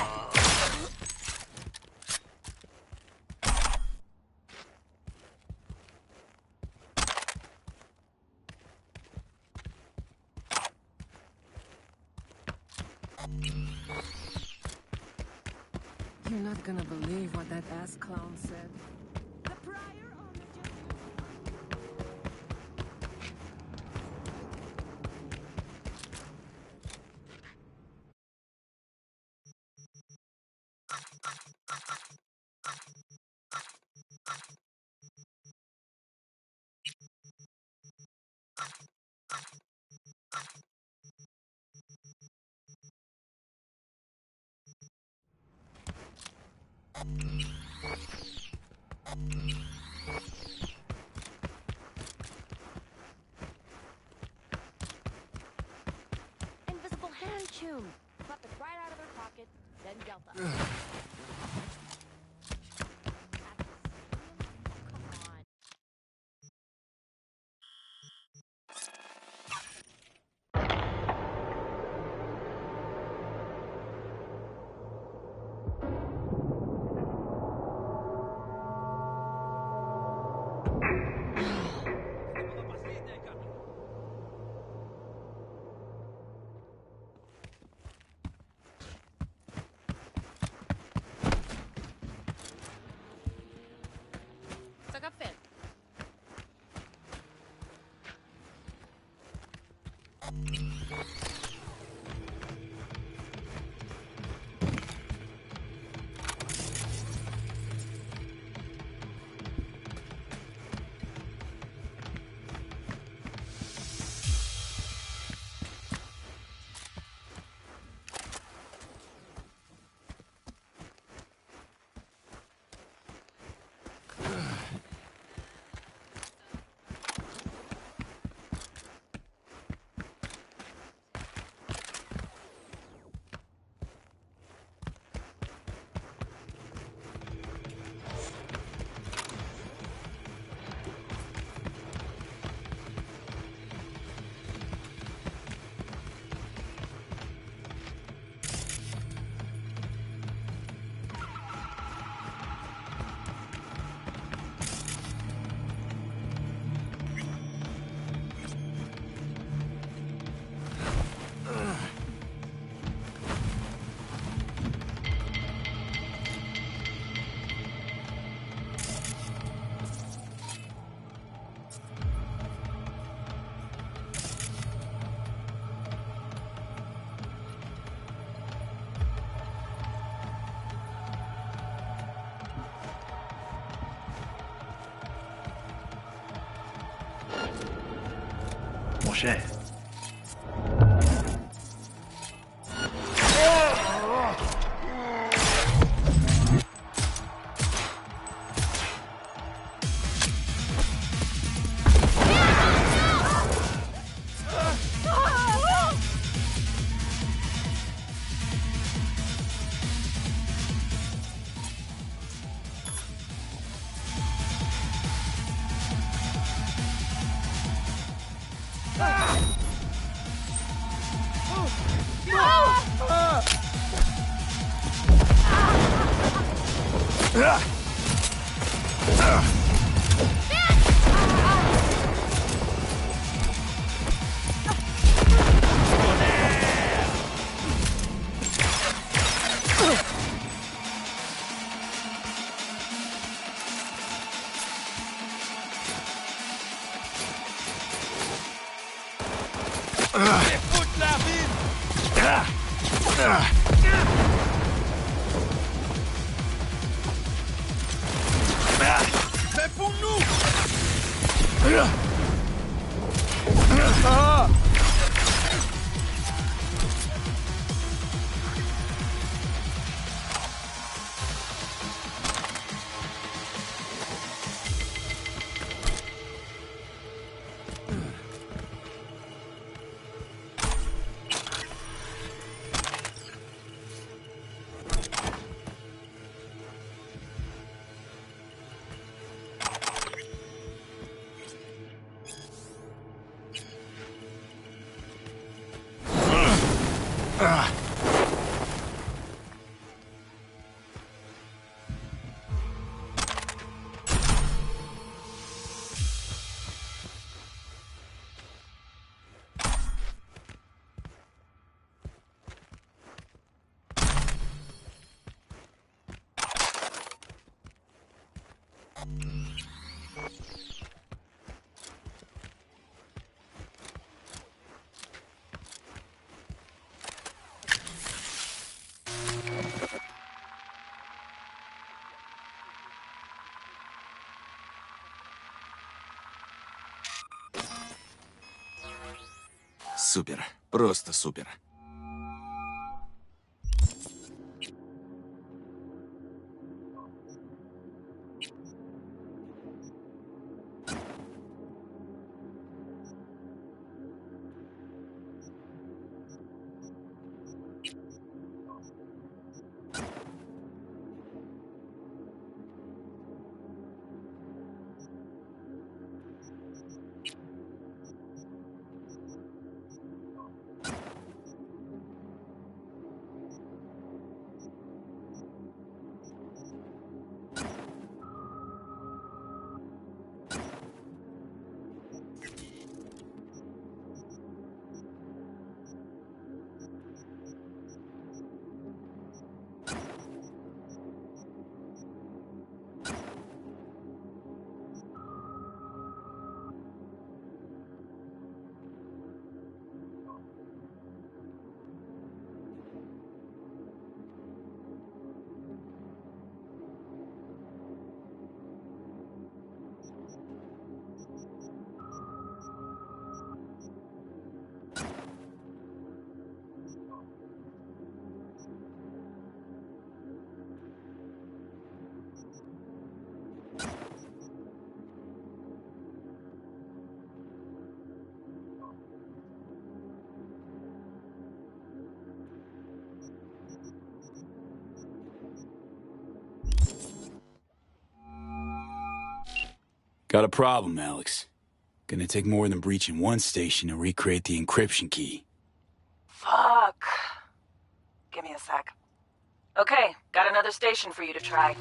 You're not gonna believe what that ass clown said. Invisible hand tune. Plucked it right out of her pocket, then Delta. mon cher. Супер. Просто супер. Got a problem, Alex. Gonna take more than breaching one station to recreate the encryption key. Fuck. Give me a sec. Okay, got another station for you to try.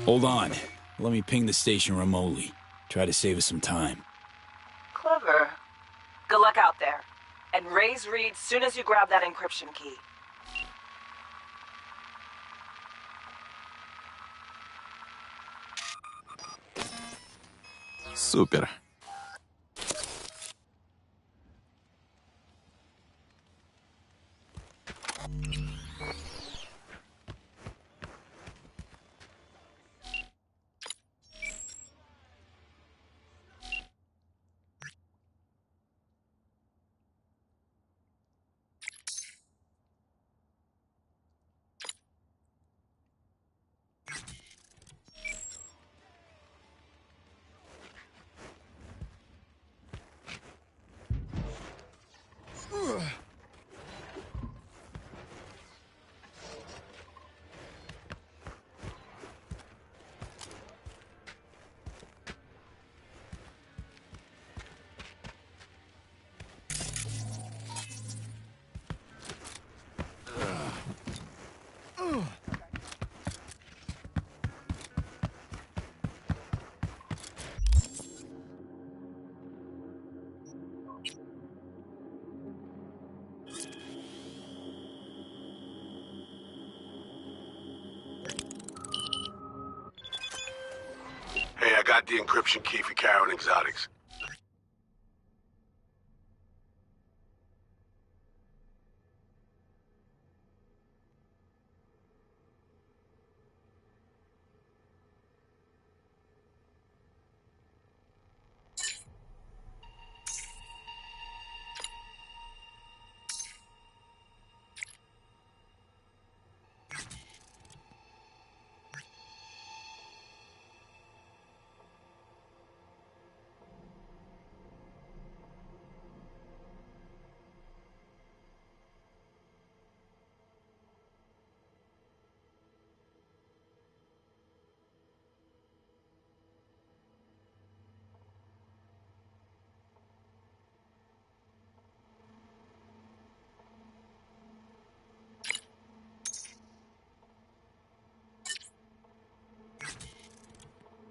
Hold on. Let me ping the station remotely. Try to save us some time. Clever. Good luck out there. And raise Reed soon as you grab that encryption key. Супер. got the encryption key for carrying exotics.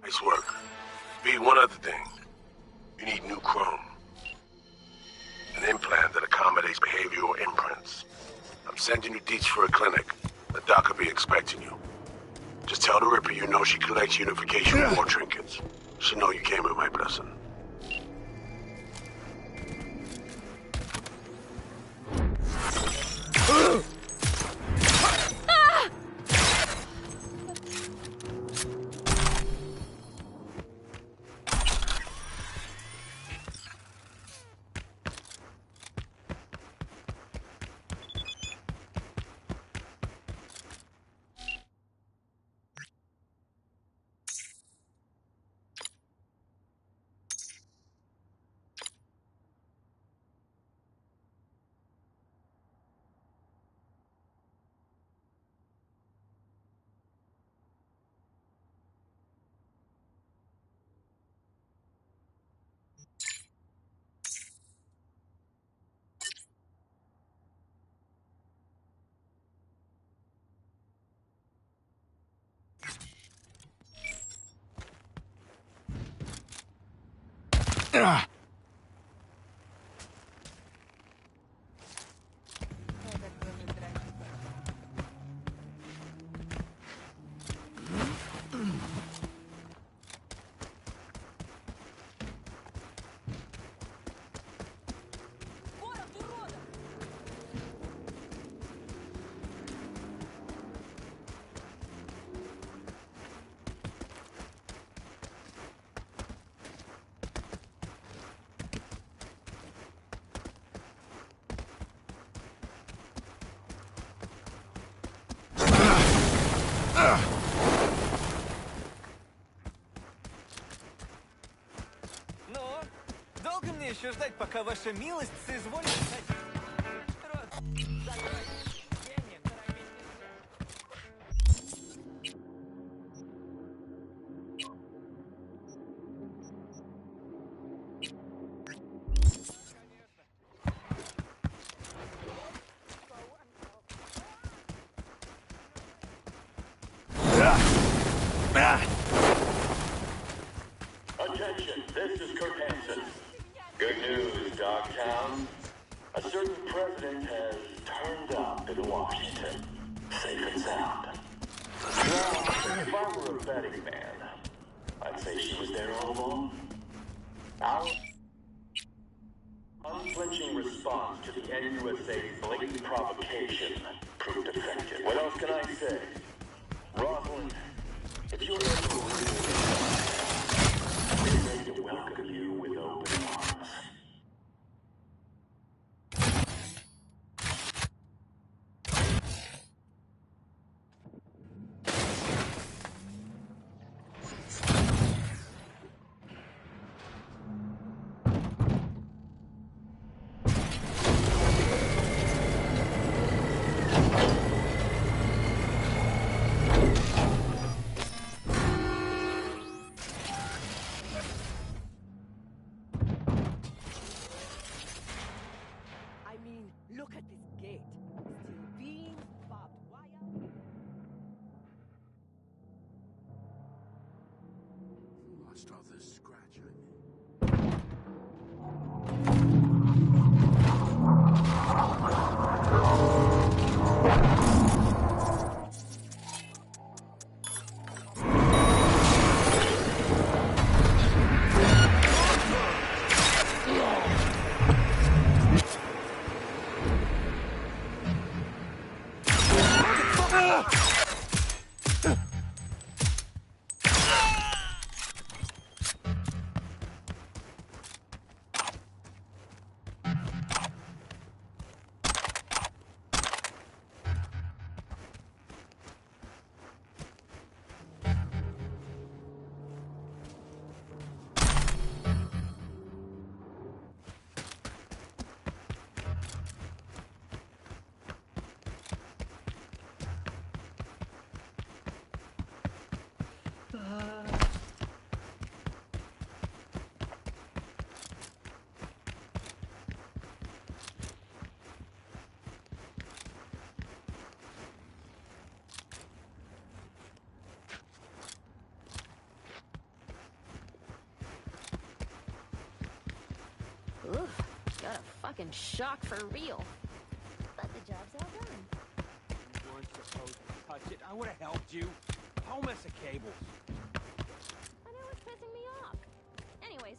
Nice work. B, one other thing. You need new chrome. An implant that accommodates behavioral imprints. I'm sending you deets for a clinic. The doc will be expecting you. Just tell the Ripper you know she collects unification war trinkets. She'll know you came with my blessing. Ну, долго мне еще ждать, пока ваша милость соизволит стать... Attention, this is Kurt Hansen. Good news, Dogtown. A certain president has turned up in Washington. Safe and sound. Now, if I were a betting man, I'd say she was there all along. Our unflinching response to the NUSA's blatant provocation proved effective. What else can I say? Rosalind, if you're we're ready to welcome you with open arms. Look at this gate. Still being barbed wire. Lost all this scratch on me. Ooh, got a fucking shock for real. But the job's all done. You weren't supposed to touch it. I would have helped you. Whole mess of cables. I know it's pissing me off. Anyways.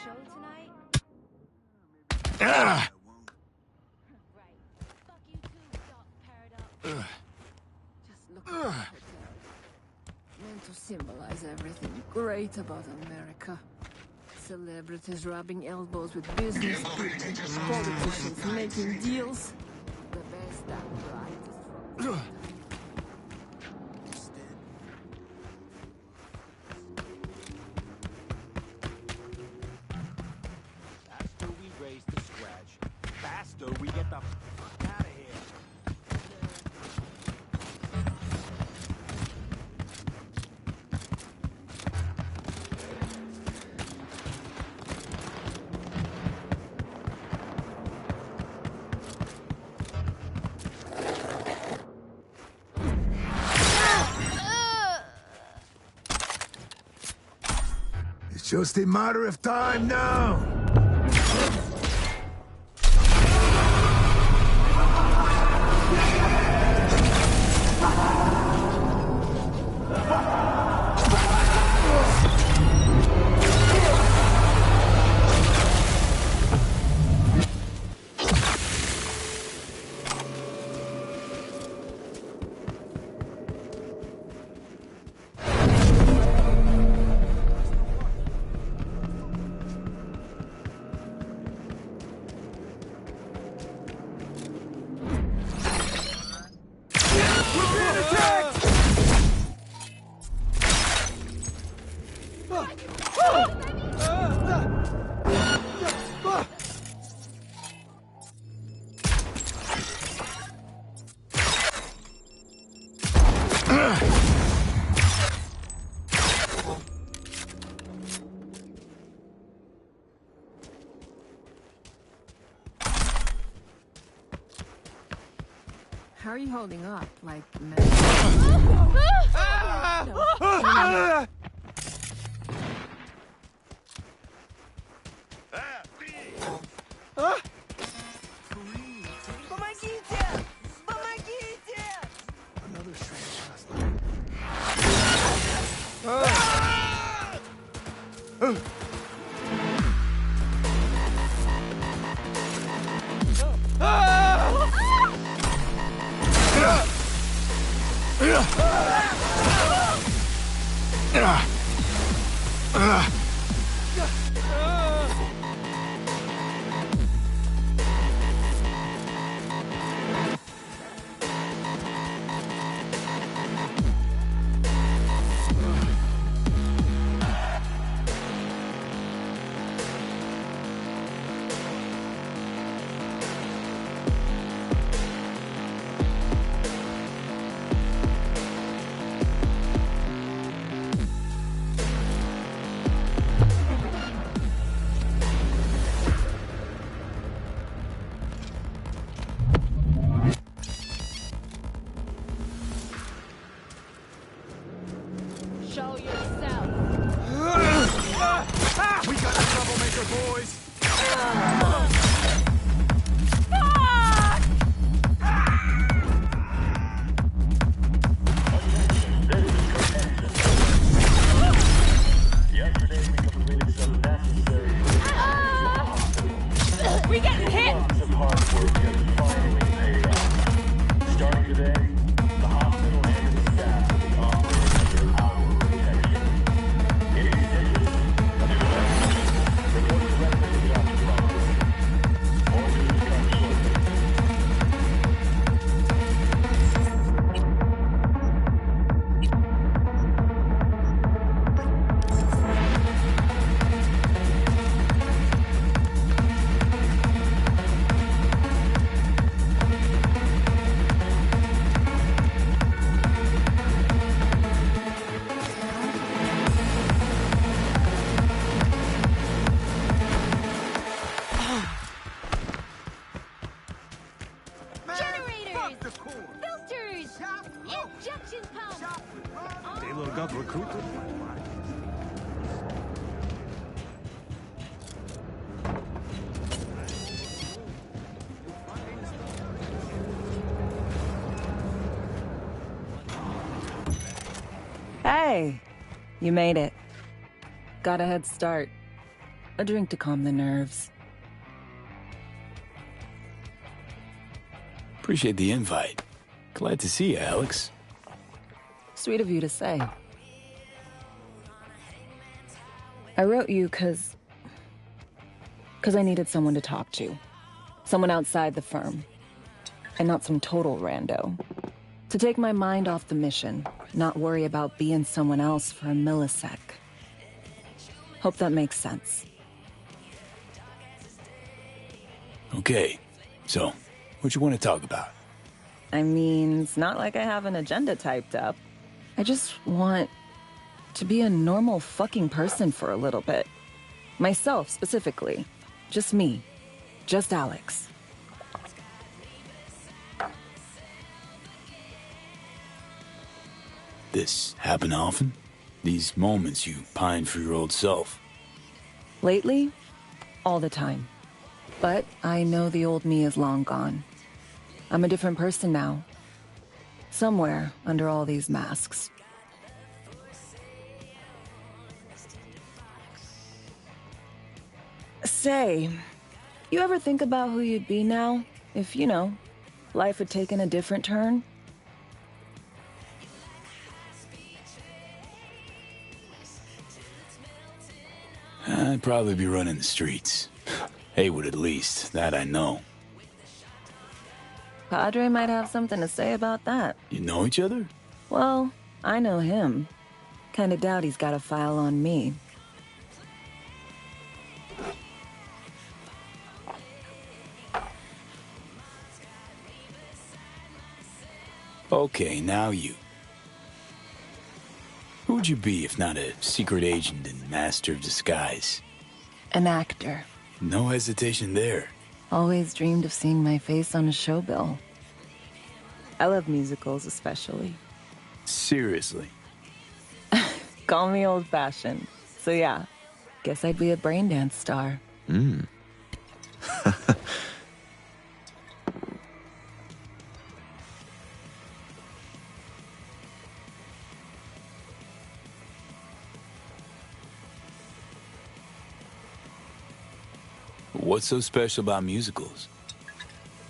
Show tonight? Ah! Right. Fuck you too, Doc Paradox. Just look at the hotel. Meant to symbolize everything great about America. Celebrities rubbing elbows with business people, politicians making deals. The best and brightest from Faster we raise the scratch, faster we get the fuck out of here. It's just a matter of time now. How are you holding up? Like, Помогите! Помогите! Another strange Show yourself. We got a troublemaker, boys. Yesterday we completed some necessary We getting hit! months of hard work has finally paid off. Starting today, the hospital and its staff will be operating under our protection. Any decisions? Report directly to Dr. Roberts. More news comes shortly. Generators! Filters! Injection pumps! Taylor got recruited. Hey, you made it. Got a head start. A drink to calm the nerves. Appreciate the invite. Glad to see you, Alex. Sweet of you to say. I wrote you because I needed someone to talk to. Someone outside the firm. And not some total rando. To take my mind off the mission, not worry about being someone else for a millisec. Hope that makes sense. Okay, so, what you want to talk about? I mean, it's not like I have an agenda typed up. I just want to be a normal fucking person for a little bit. Myself, specifically. Just me. Just Alex. This happen often? These moments you pine for your old self? Lately, all the time. But I know the old me is long gone. I'm a different person now. Somewhere under all these masks. Say, you ever think about who you'd be now if, you know, life had taken a different turn? I'd probably be running the streets. Haywood, at least. That I know. Padre might have something to say about that. You know each other? Well, I know him. Kinda doubt he's got a file on me. Okay, now you. Who would you be if not a secret agent and master of disguise? An actor. No hesitation there. Always dreamed of seeing my face on a show bill. I love musicals especially. Seriously? Call me old-fashioned. So yeah, guess I'd be a braindance star. What's so special about musicals?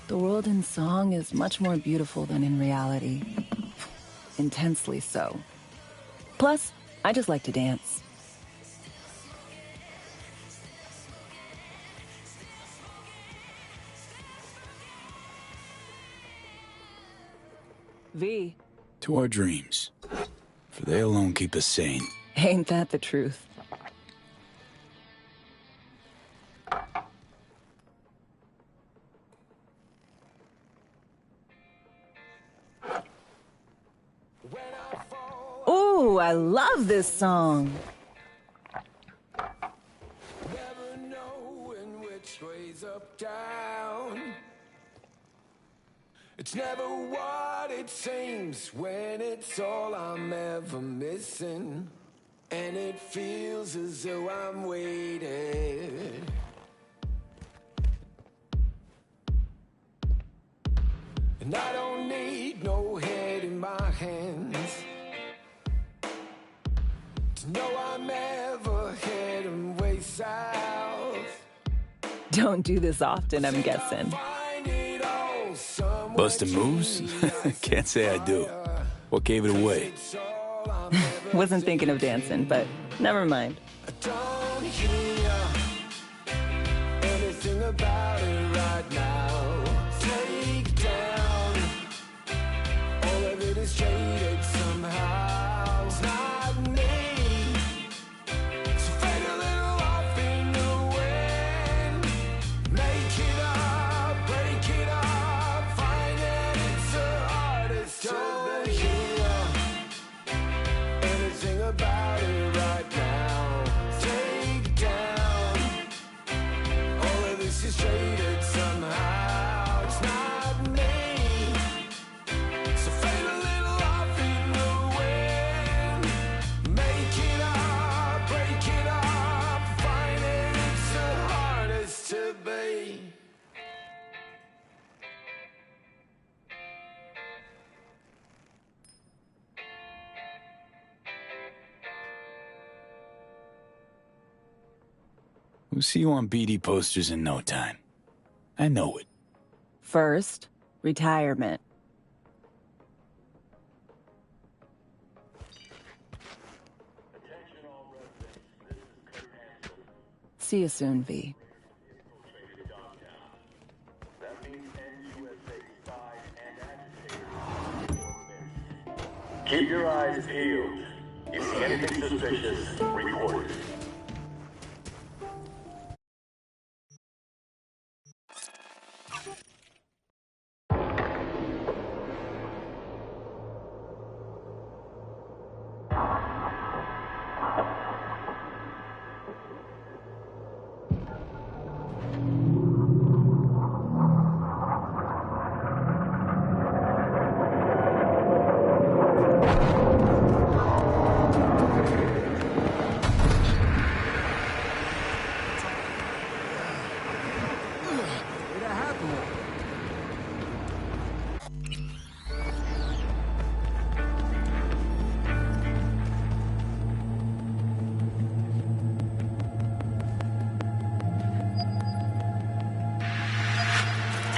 The world in song is much more beautiful than in reality. Intensely so. Plus, I just like to dance. V. To our dreams. For they alone keep us sane. Ain't that the truth? Ooh, I love this song. Never knowing which way's up, down. It's never what it seems when it's all I'm ever missing. And it feels as though I'm waiting. And I don't need no head in my hands to know I'm ever heading way south. Don't do this often, I'm guessing. Busting moves? Can't say I do. What gave it away? Wasn't thinking of dancing, but never mind. Don't hear anything about it right now. Take down all of it is traded somehow. It's not me. So fade a little off in the wind. Make it up, break it up. Find that it's the hardest to hear anything about it right now. Take down all of this is traded somehow. It's not me. So fade a little off in the wind. Make it up, break it up. Find it, it's the hardest to be. We'll see you on BD posters in no time. I know it. First, retirement. See you soon, V. Keep your eyes peeled. If you see anything suspicious, report it.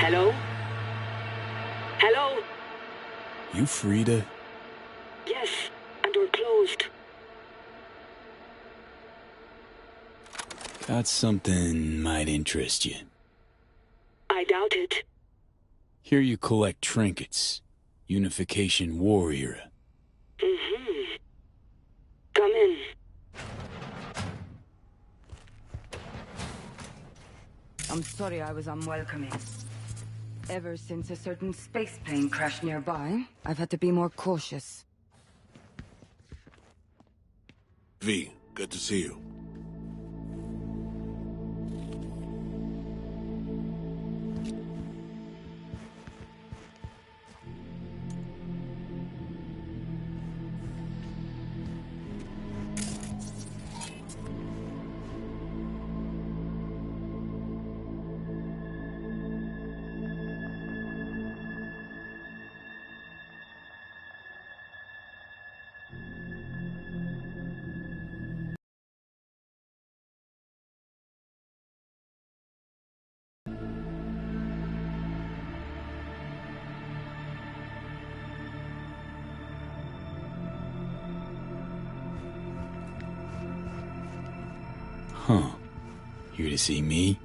Hello? Hello? You Frida? Yes, and we're closed. Got something might interest you. I doubt it. Here you collect trinkets. Unification War era. Mm-hmm. Come in. I'm sorry I was unwelcoming. Ever since a certain space plane crashed nearby, I've had to be more cautious. V, good to see you. Huh. Here to see me?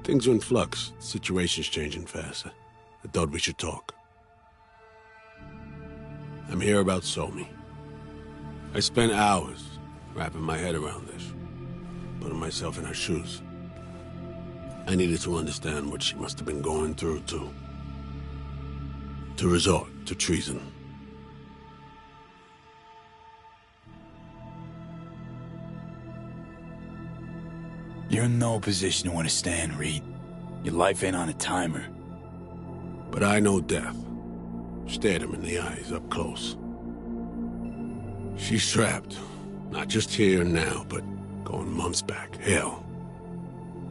Things are in flux. Situation's changing fast. I thought we should talk. I'm here about Somi. I spent hours wrapping my head around this, putting myself in her shoes. I needed to understand what she must have been going through to resort to treason. You're in no position to understand, Reed. Your life ain't on a timer. But I know death. Stared him in the eyes up close. She's trapped. Not just here and now, but going months back. Hell.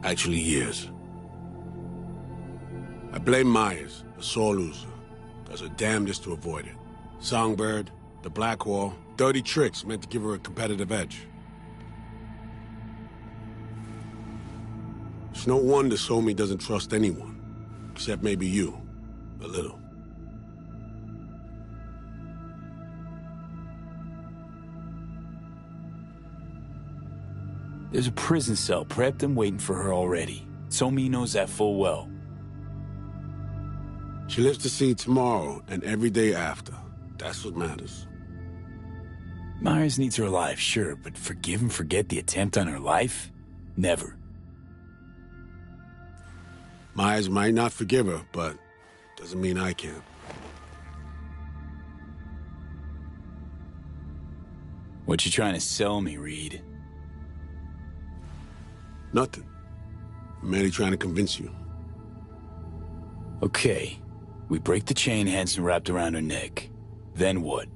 Actually years. I blame Myers, a sore loser. Does her damnedest to avoid it. Songbird, the Blackwall, dirty tricks meant to give her a competitive edge. It's no wonder Somi doesn't trust anyone. Except maybe you. A little. There's a prison cell prepped and waiting for her already. Somi knows that full well. She lives to see tomorrow and every day after. That's what matters. Myers needs her alive, sure, but forgive and forget the attempt on her life? Never. Myers might not forgive her, but doesn't mean I can. What you trying to sell me, Reed? Nothing. I'm merely trying to convince you. Okay. We break the chain Hansen wrapped around her neck. Then what?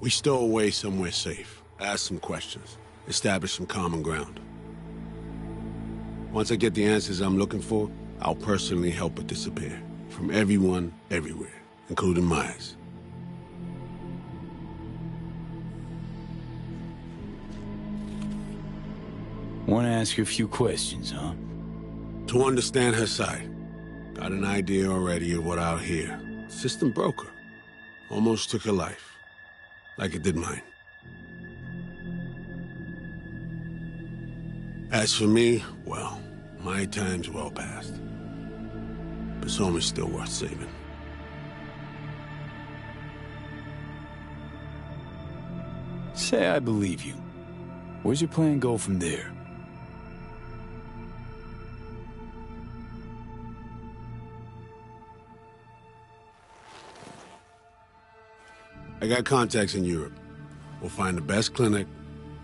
We stow away somewhere safe. Ask some questions. Establish some common ground. Once I get the answers I'm looking for, I'll personally help her disappear. From everyone, everywhere. Including Myers. Want to ask you a few questions, huh? To understand her side. Got an idea already of what I'll hear. System broke her. Almost took her life. Like it did mine. As for me, well, my time's well past. But Somi's still worth saving. Say I believe you. Where's your plan go from there? I got contacts in Europe. We'll find the best clinic,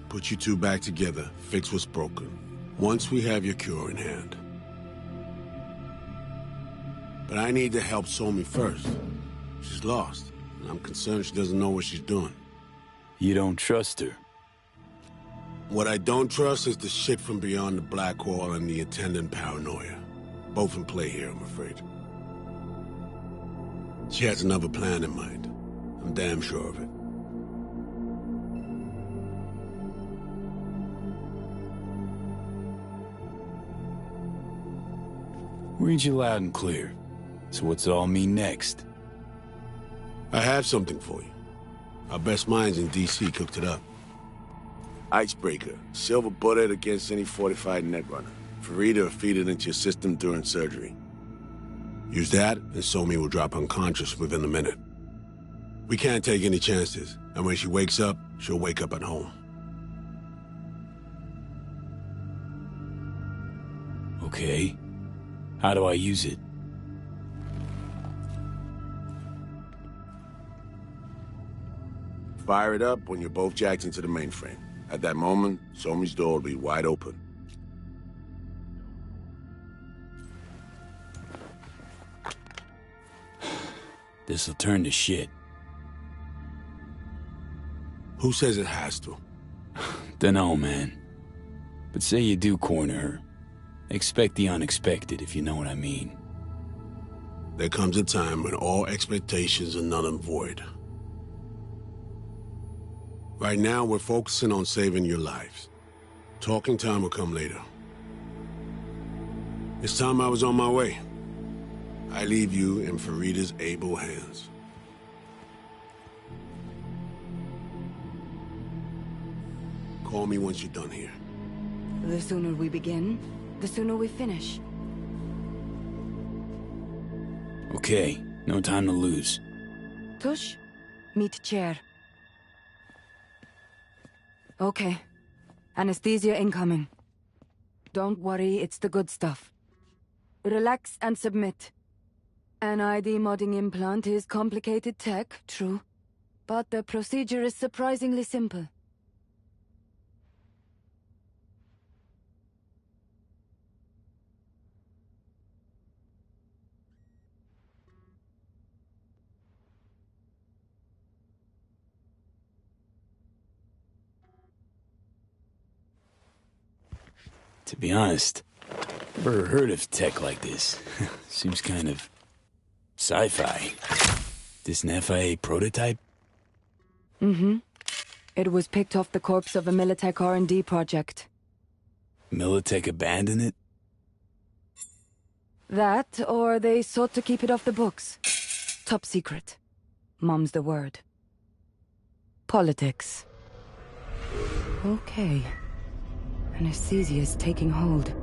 put you two back together, fix what's broken. Once we have your cure in hand. But I need to help Somi first. She's lost, and I'm concerned she doesn't know what she's doing. You don't trust her? What I don't trust is the shit from beyond the Blackwall and the attendant paranoia. Both in play here, I'm afraid. She has another plan in mind. I'm damn sure of it. Read you loud and clear. So what's it all mean next? I have something for you. Our best minds in DC cooked it up. Icebreaker. Silver bullet against any fortified netrunner. Farida will feed it into your system during surgery. Use that, and Somi will drop unconscious within a minute. We can't take any chances, and when she wakes up, she'll wake up at home. Okay. How do I use it? Fire it up when you're both jacked into the mainframe. At that moment, Somi's door will be wide open. This'll turn to shit. Who says it has to? Dunno, man. But say you do corner her. Expect the unexpected, if you know what I mean. There comes a time when all expectations are null and void. Right now, we're focusing on saving your lives. Talking time will come later. It's time I was on my way. I leave you in Farida's able hands. Call me once you're done here. The sooner we begin, the sooner we finish. Okay, no time to lose. Tush, meet chair. Okay. Anesthesia incoming. Don't worry, it's the good stuff. Relax and submit. An ID modding implant is complicated tech, true. But the procedure is surprisingly simple. To be honest, never heard of tech like this. Seems kind of sci-fi. This an FIA prototype? Mm-hmm. It was picked off the corpse of a Militech R&D project. Militech abandoned it? That, or they sought to keep it off the books. Top secret. Mom's the word. Politics. Okay. Anesthesia's taking hold.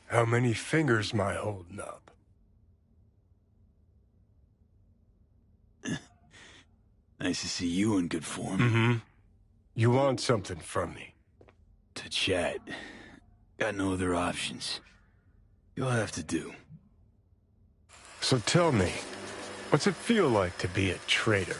How many fingers am I holding up? Nice to see you in good form. Mm-hmm. You want something from me? To chat. Got no other options. You'll have to do. So tell me, what's it feel like to be a traitor?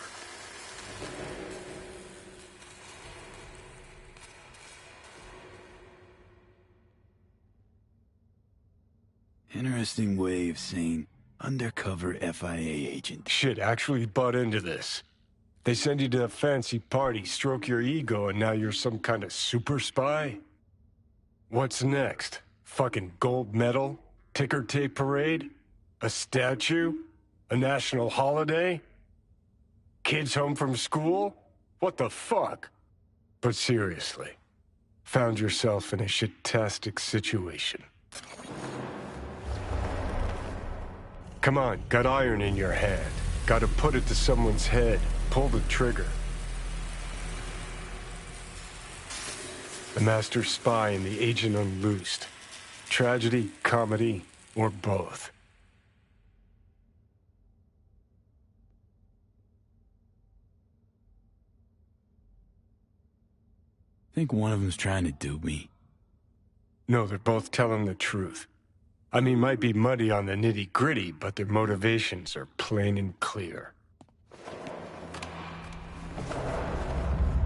Interesting way of saying undercover FIA agent. Shit, actually butt into this. They send you to a fancy party, stroke your ego, and now you're some kind of super spy? What's next? Fucking gold medal? Ticker tape parade? A statue? A national holiday? Kids home from school? What the fuck? But seriously, found yourself in a shit-tastic situation. Come on, got iron in your hand. Gotta put it to someone's head. Pull the trigger. The master spy and the agent unloosed. Tragedy, comedy, or both. Think one of them's trying to dupe me? No, they're both telling the truth. I mean, might be muddy on the nitty-gritty, but their motivations are plain and clear.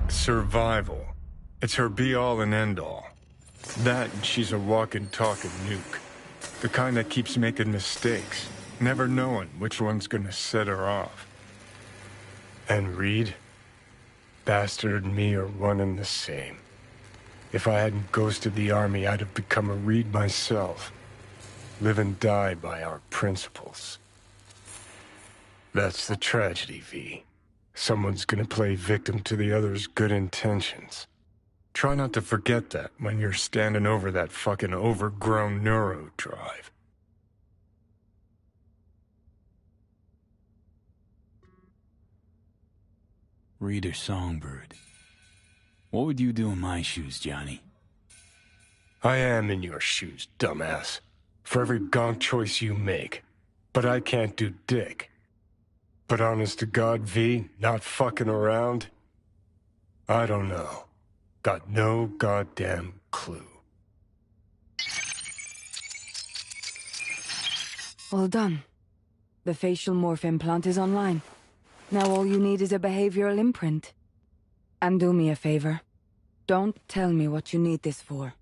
Survival. It's her be-all and end-all. That and she's a walking, talking nuke. The kind that keeps making mistakes, never knowing which one's gonna set her off. And Reed? Bastard and me are one and the same. If I hadn't ghosted the army, I'd have become a Reed myself. Live and die by our principles. That's the tragedy, V. Someone's gonna play victim to the other's good intentions. Try not to forget that when you're standing over that fucking overgrown neuro drive. Reader Songbird. What would you do in my shoes, Johnny? I am in your shoes, dumbass. For every gonk choice you make. But I can't do dick. But honest to God, V, not fucking around? I don't know. Got no goddamn clue. All done. The facial morph implant is online. Now all you need is a behavioral imprint. And do me a favor. Don't tell me what you need this for.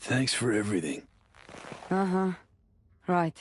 Thanks for everything. Uh-huh. Right.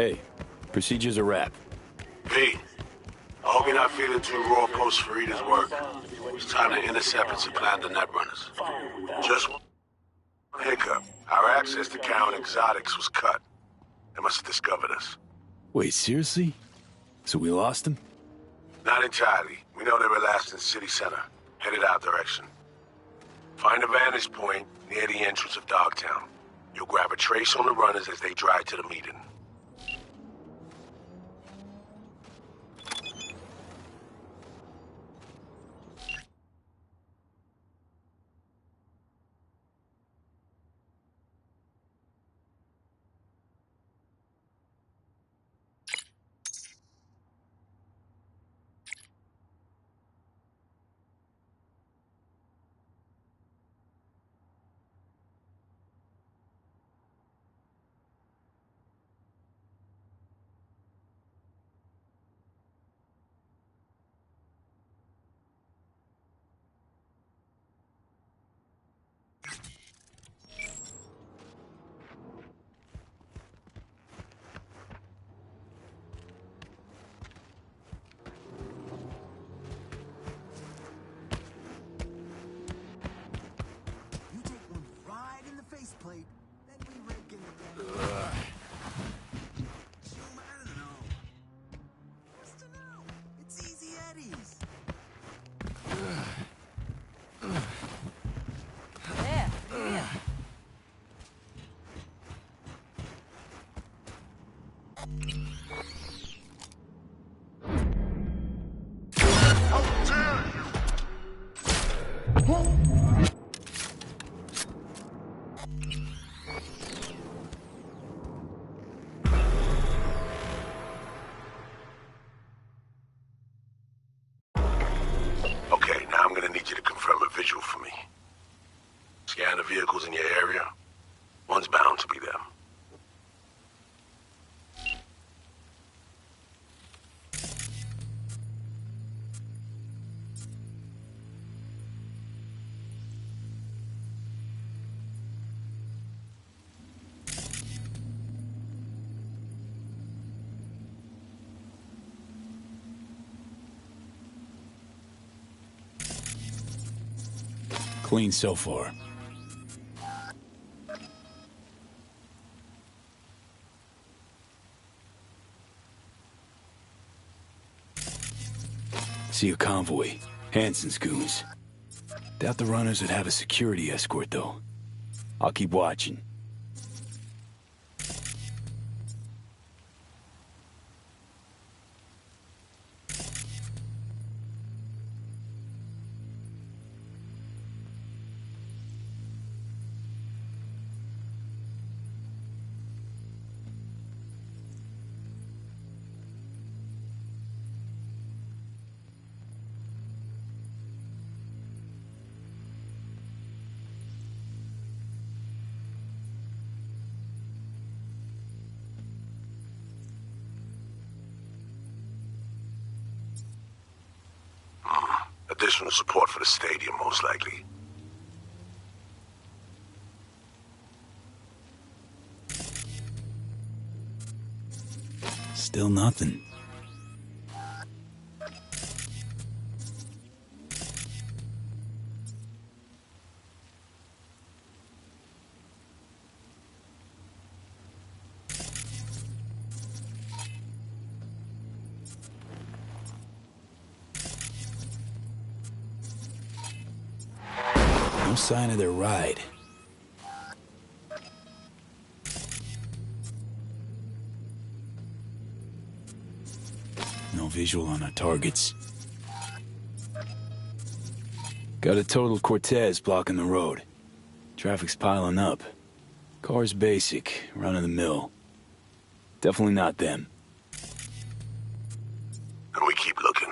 Hey, procedure's a wrap. P, I hope you're not feeling too raw post Farida's work. It's time to intercept and supplant the netrunners. Just hiccup. Our access to Cowan Exotics was cut. They must have discovered us. Wait, seriously? So we lost him? Not entirely. We know they were last in city center, headed our direction. Find a vantage point near the entrance of Dogtown. You'll grab a trace on the runners as they drive to the meeting. Plate, then we rake in the damn. I don't know. Just to know. It's easy Eddie's. Yeah. Okay, now I'm gonna need you to confirm a visual for me. Scan the vehicles in your area. One's bound to be them. Clean so far. See a convoy. Hansen's goons. Doubt the runners would have a security escort, though. I'll keep watching. Additional support for the stadium, most likely. Still nothing. No sign of their ride. No visual on our targets. Got a total Cortez blocking the road. Traffic's piling up. Car's basic, run-of-the-mill. Definitely not them. And we keep looking.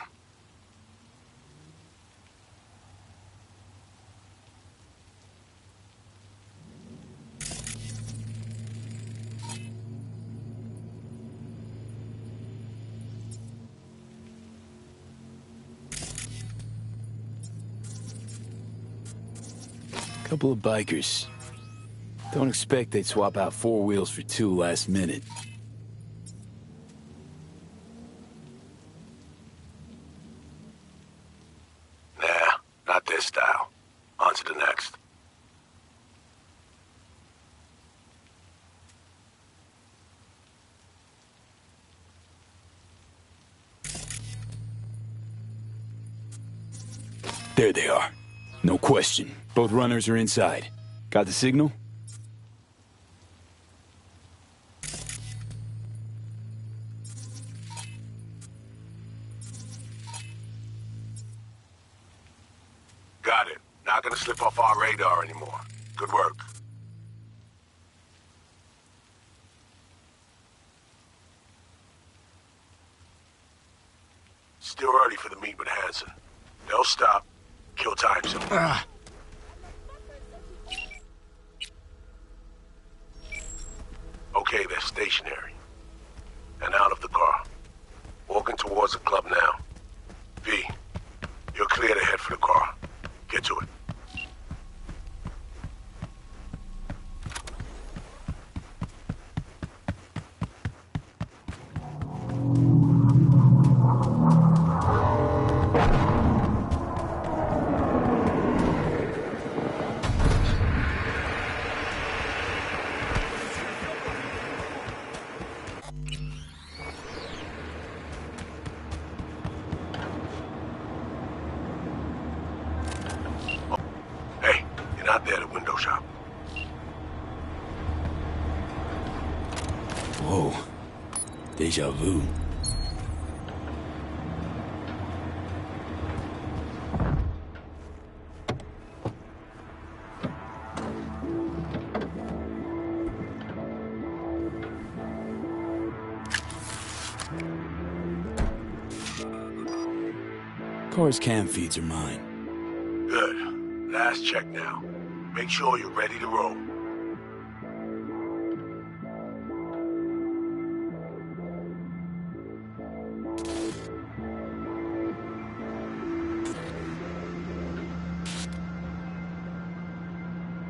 Couple of bikers. Don't expect they'd swap out 4 wheels for 2 last minute. pal. On to the next. There they are. No question. Both runners are inside. Got the signal? Got it. Not gonna slip off our radar anymore. Good work. Still early for the meet with Hansen. They'll stop, kill time some. Okay, they're stationary. And out of the car. Walking towards the club now. V, you're clear to head for the car. Get to it. Not there, the window shop. Whoa. Deja vu. Car's cam feeds are mine. Good. Last check now. Make sure you're ready to roll.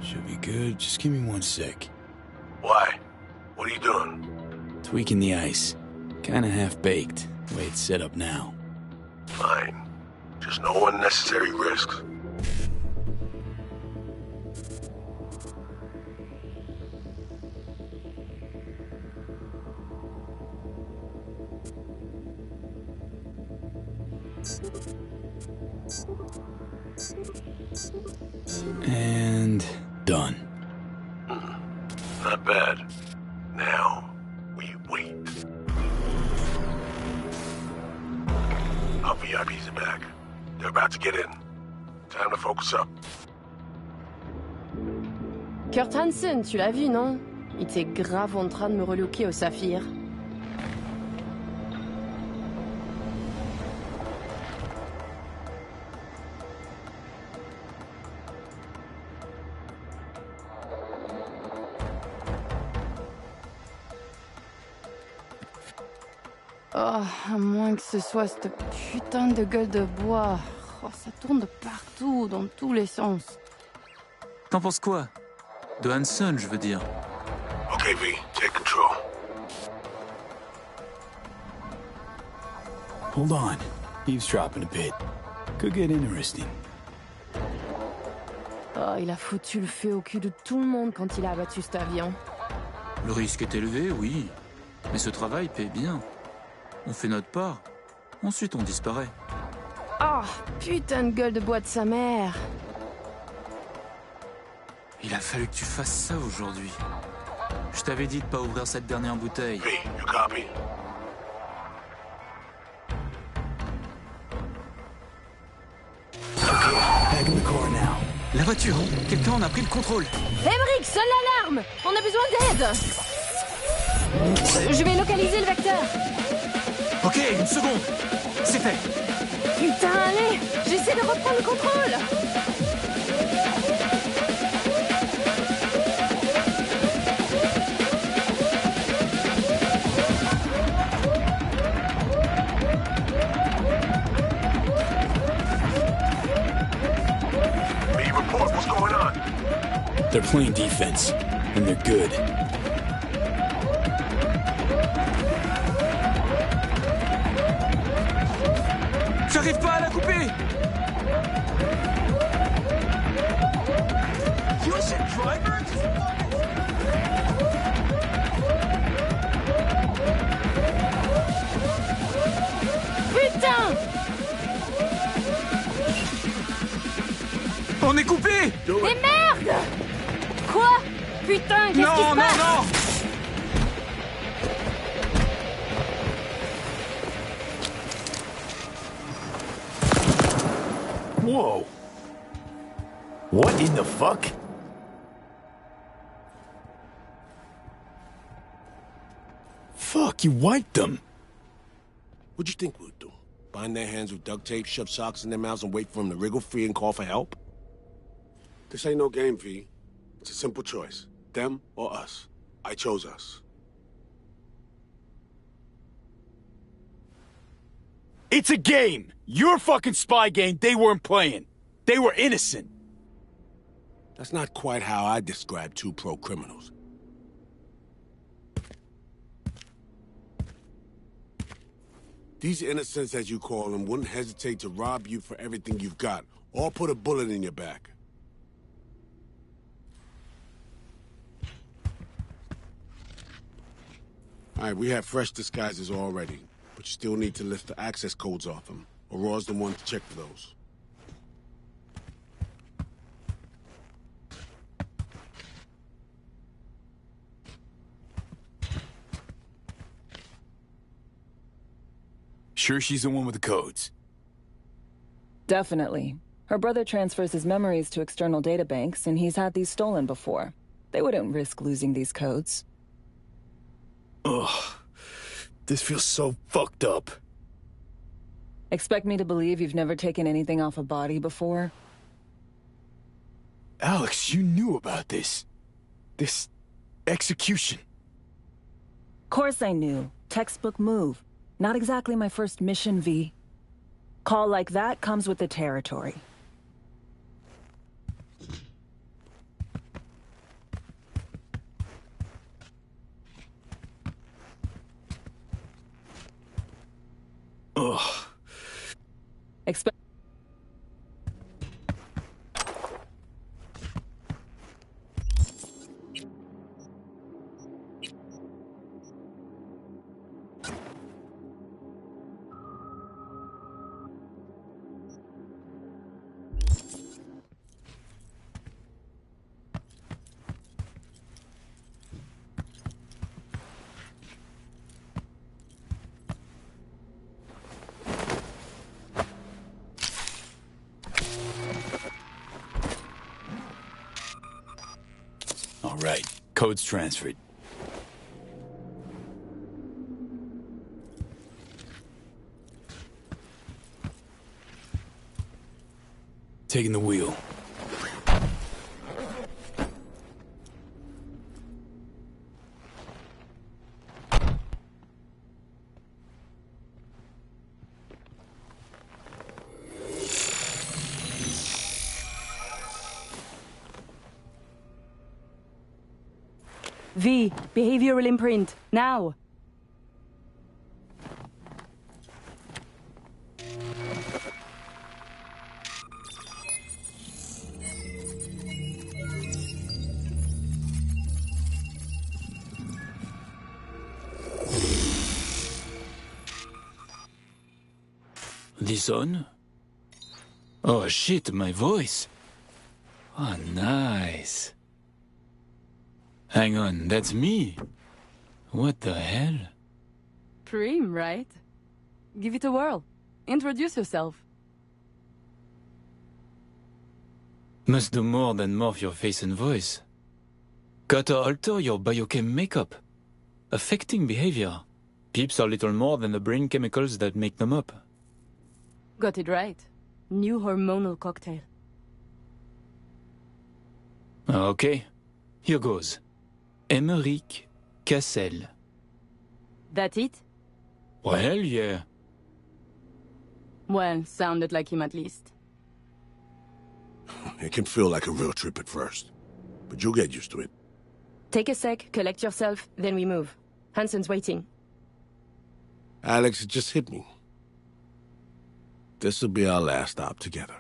Should be good. Just give me 1 sec. Why? What are you doing? Tweaking the ice. Kinda half-baked, the way it's set up now. Fine. Just no unnecessary risks. And done. Not bad. Now, we wait. Our VIPs are back. They're about to get in. Time to focus up. Kurt Hansen, tu l'as vu, non? Il était grave en train de me relooker au saphir. Oh, à moins que ce soit cette putain de gueule de bois. Oh, ça tourne de partout, dans tous les sens. T'en penses quoi? De Hansen, je veux dire. Okay, V, take control. Hold on. Eavesdropping a bit. Could get interesting. Oh, il a foutu le feu au cul de tout le monde quand il a abattu cet avion. Le risque est élevé, oui. Mais ce travail paie bien. On fait notre part. Ensuite, on disparaît. Oh, putain de gueule de bois de sa mère. Il a fallu que tu fasses ça aujourd'hui. Je t'avais dit de pas ouvrir cette dernière bouteille. V, you copy? Back in the car now. La voiture! Quelqu'un en a pris le contrôle! Emmerich, sonne l'alarme! On a besoin d'aide! Je vais localiser le vecteur. Ok, 1 seconde. C'est fait. Putain, allez! J'essaie de reprendre le contrôle! V, report, what's going on? They're playing defense, and they're good. J'arrive pas à la couper! Putain! On est coupé! Mais merde! Quoi? Putain, qu'est-ce qui se passe? Non, non! Whoa. What in the fuck? Fuck, you wiped them. What'd you think we'd do? Bind their hands with duct tape, shove socks in their mouths, and wait for them to wriggle free and call for help? This ain't no game, V. It's a simple choice. Them or us. I chose us. It's a game. Your fucking spy game they weren't playing. They were innocent. That's not quite how I describe two pro-criminals. These innocents, as you call them, wouldn't hesitate to rob you for everything you've got, or put a bullet in your back. All right, we have fresh disguises already, but you still need to lift the access codes off them. Aurora's the one to check for those. Sure she's the one with the codes? Definitely. Her brother transfers his memories to external databanks, and he's had these stolen before. They wouldn't risk losing these codes. Ugh. This feels so fucked up. Expect me to believe you've never taken anything off a body before? Alex, you knew about this. This execution. Course I knew. Textbook move. Not exactly my first mission, V. Call like that comes with the territory. Ugh. Expect. All right, code's transferred. Taking the wheel. V, behavioral imprint, now! This on? Oh shit, my voice. Oh, nice. Hang on, that's me. What the hell? Prim, right? Give it a whirl. Introduce yourself. Must do more than morph your face and voice. Gotta alter your biochem makeup. Affecting behavior. Peeps are little more than the brain chemicals that make them up. Got it right. New hormonal cocktail. Okay, here goes. Emeric Cassel. That it? Well, yeah. Well, sounded like him at least. It can feel like a real trip at first, but you'll get used to it. Take a sec, collect yourself, then we move. Hansen's waiting. Alex, it just hit me. This'll be our last stop together.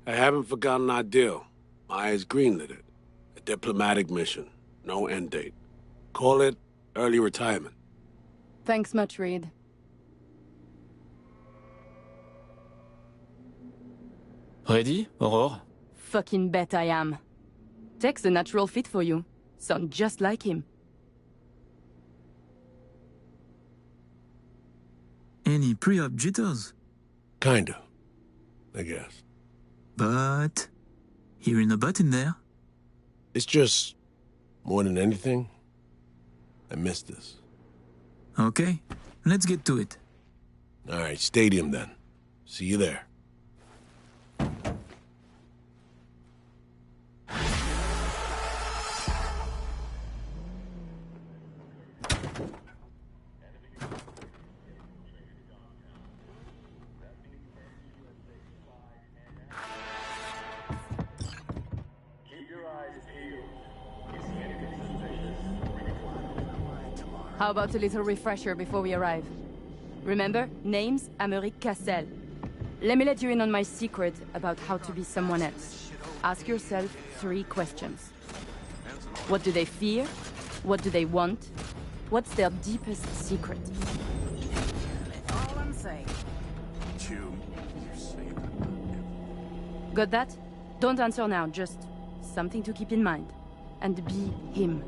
I haven't forgotten our deal. Myers greenlit it. Diplomatic mission. No end date. Call it early retirement. Thanks much, Reed. Ready, Aurore? Fucking bet I am. Tech's a natural fit for you. Sound just like him. Any pre-op jitters? Kinda, I guess. But... hearing a but in there? It's just, more than anything, I miss this. Okay, let's get to it. All right, stadium then. See you there. How about a little refresher before we arrive? Remember, name's Americ Cassel. Let me let you in on my secret about how to be someone else. Ask yourself 3 questions. What do they fear? What do they want? What's their deepest secret? All I'm saying. Got that? Don't answer now, just something to keep in mind. And be him.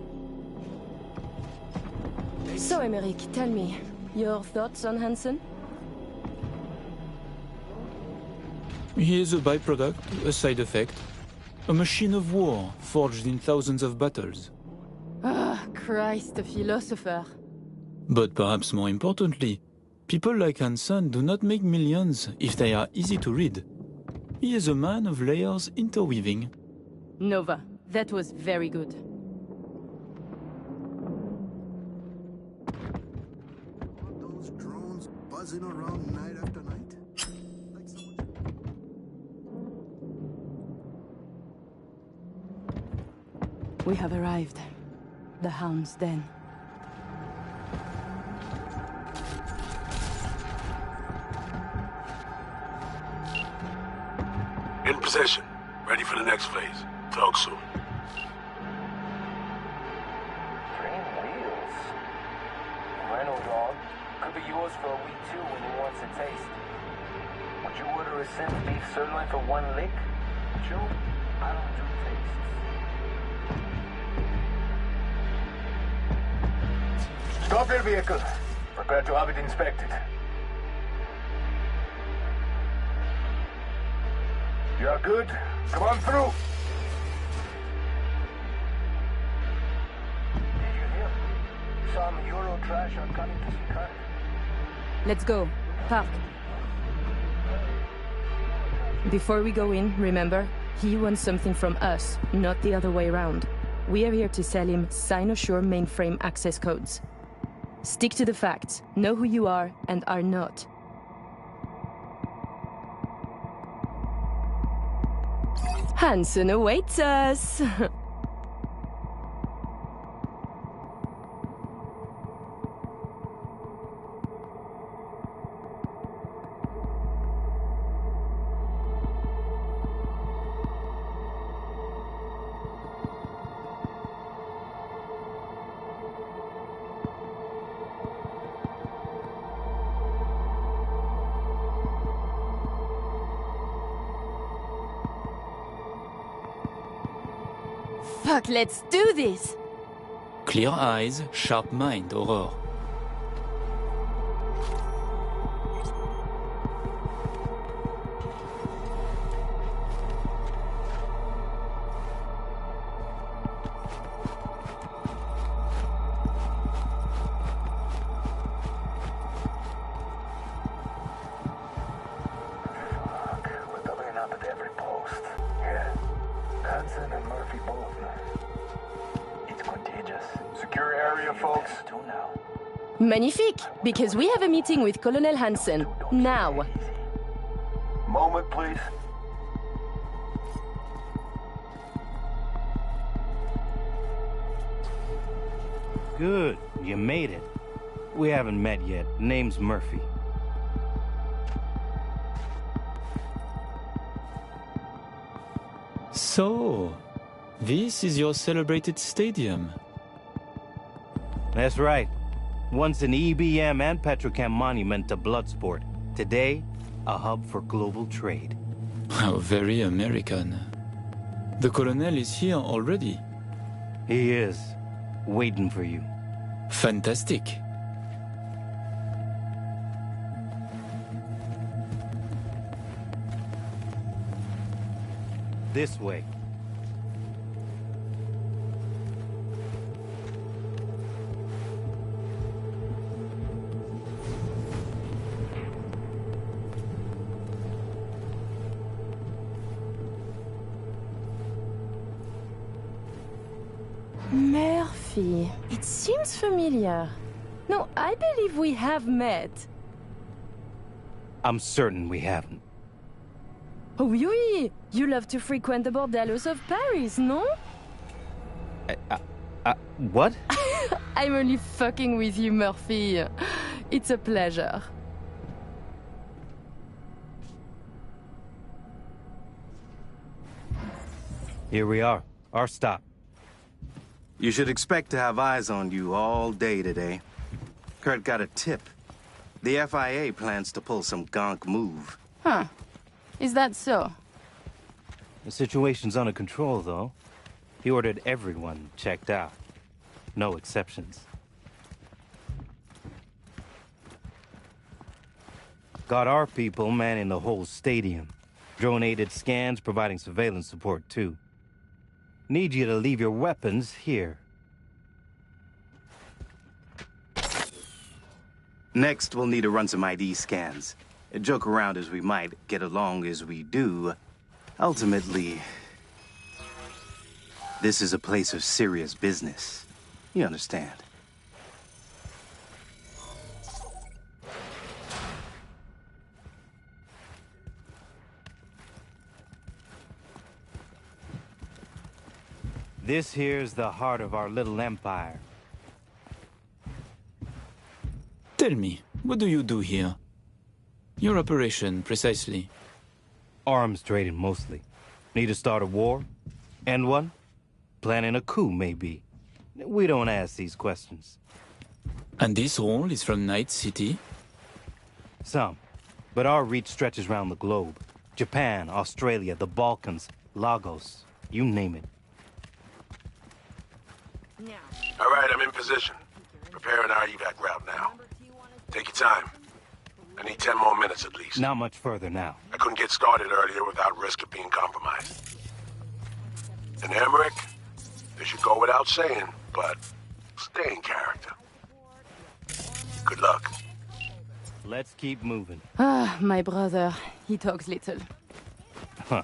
So, Emeric, tell me, your thoughts on Hansen? He is a byproduct, a side effect. A machine of war, forged in thousands of battles. Ah, Christ, a philosopher. But perhaps more importantly, people like Hansen do not make millions if they are easy to read. He is a man of layers interweaving. Nova, that was very good. Those drones buzzing around night after night? Like someone... We have arrived. The Hound's Den. In position. Ready for the next phase. Talk soon. Dream wheels. Rental dog. Could be yours for a week too when he wants a taste. Would you order a Simp beef sirloin for 1 lick? Joe, I don't do tastes. Stop your vehicle. Prepare to have it inspected. You are good. Come on through. Did you hear? Some Euro trash are coming to see Kurt. Let's go. Park. Before we go in, remember, he wants something from us, not the other way around. We are here to sell him Cynosure mainframe access codes. Stick to the facts, know who you are and are not. Hansen awaits us! Fuck, let's do this! Clear eyes, sharp mind, Aurore. We're doubling up at every post. Yeah. Hansen and Murphy both. It's contagious. Secure area, folks. Do now. Magnifique! Because we have a meeting with Colonel Hansen. Now! Moment, please. Good. You made it. We haven't met yet. Name's Murphy. So, This is your celebrated stadium. That's right. Once an EBM and Petrochem monument to blood sport. Today, a hub for global trade. How very American. The colonel is here already. He is. Waiting for you. Fantastic. This way. Murphy. It seems familiar. No, I believe we have met. I'm certain we haven't. Oh, oui! You love to frequent the bordellos of Paris, no? What? I'm only fucking with you, Murphy. It's a pleasure. Here we are. Our stop. You should expect to have eyes on you all day today. Kurt got a tip. The FIA plans to pull some gonk move. Huh. Is that so? The situation's under control, though. He ordered everyone checked out. No exceptions. Got our people manning the whole stadium. Drone-aided scans providing surveillance support, too. Need you to leave your weapons here. Next, we'll need to run some ID scans. Joke around as we might, get along as we do. Ultimately, this is a place of serious business. You understand? This here's the heart of our little empire. Tell me, what do you do here? Your operation, precisely. Arms trading, mostly. Need to start a war? End one? Planning a coup, maybe. We don't ask these questions. And this role is from Night City? Some. But our reach stretches around the globe. Japan, Australia, the Balkans, Lagos. You name it. All right, I'm in position. Preparing our evac route now. Take your time. I need 10 more minutes at least. Not much further now. I couldn't get started earlier without risk of being compromised. And Emmerich, this should go without saying, but stay in character. Good luck. Let's keep moving. Ah, my brother. He talks little. Huh.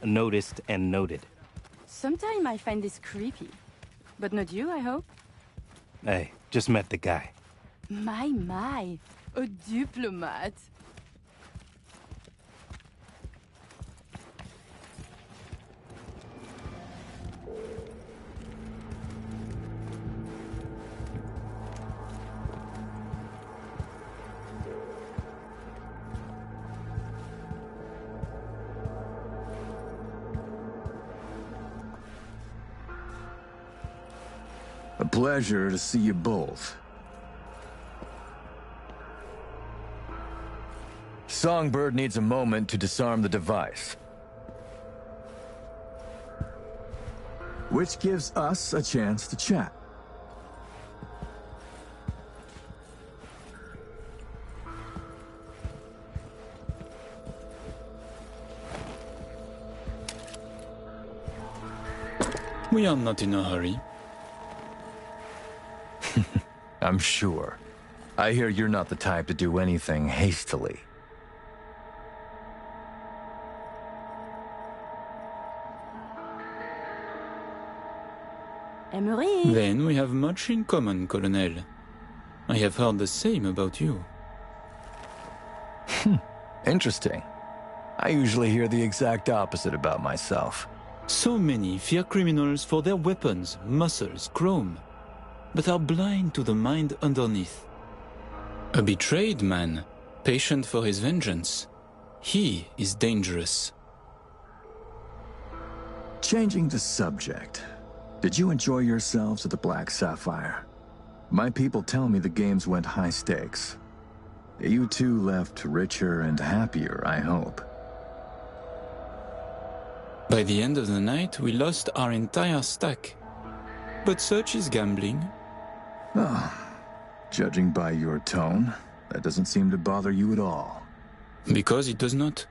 Noticed and noted. Sometimes I find this creepy. But not you, I hope? Hey, just met the guy. My. A diplomat. A pleasure to see you both. Songbird needs a moment to disarm the device. Which gives us a chance to chat. We are not in a hurry. I'm sure. I hear you're not the type to do anything hastily. Emery. Then we have much in common, Colonel. I have heard the same about you. Interesting. I usually hear the exact opposite about myself. So many fear criminals for their weapons, muscles, chrome, but are blind to the mind underneath. A betrayed man, patient for his vengeance. He is dangerous. Changing the subject. Did you enjoy yourselves at the Black Sapphire? My people tell me the games went high stakes. You two left richer and happier, I hope. By the end of the night, we lost our entire stack. But such is gambling. Oh, judging by your tone, that doesn't seem to bother you at all. Because it does not.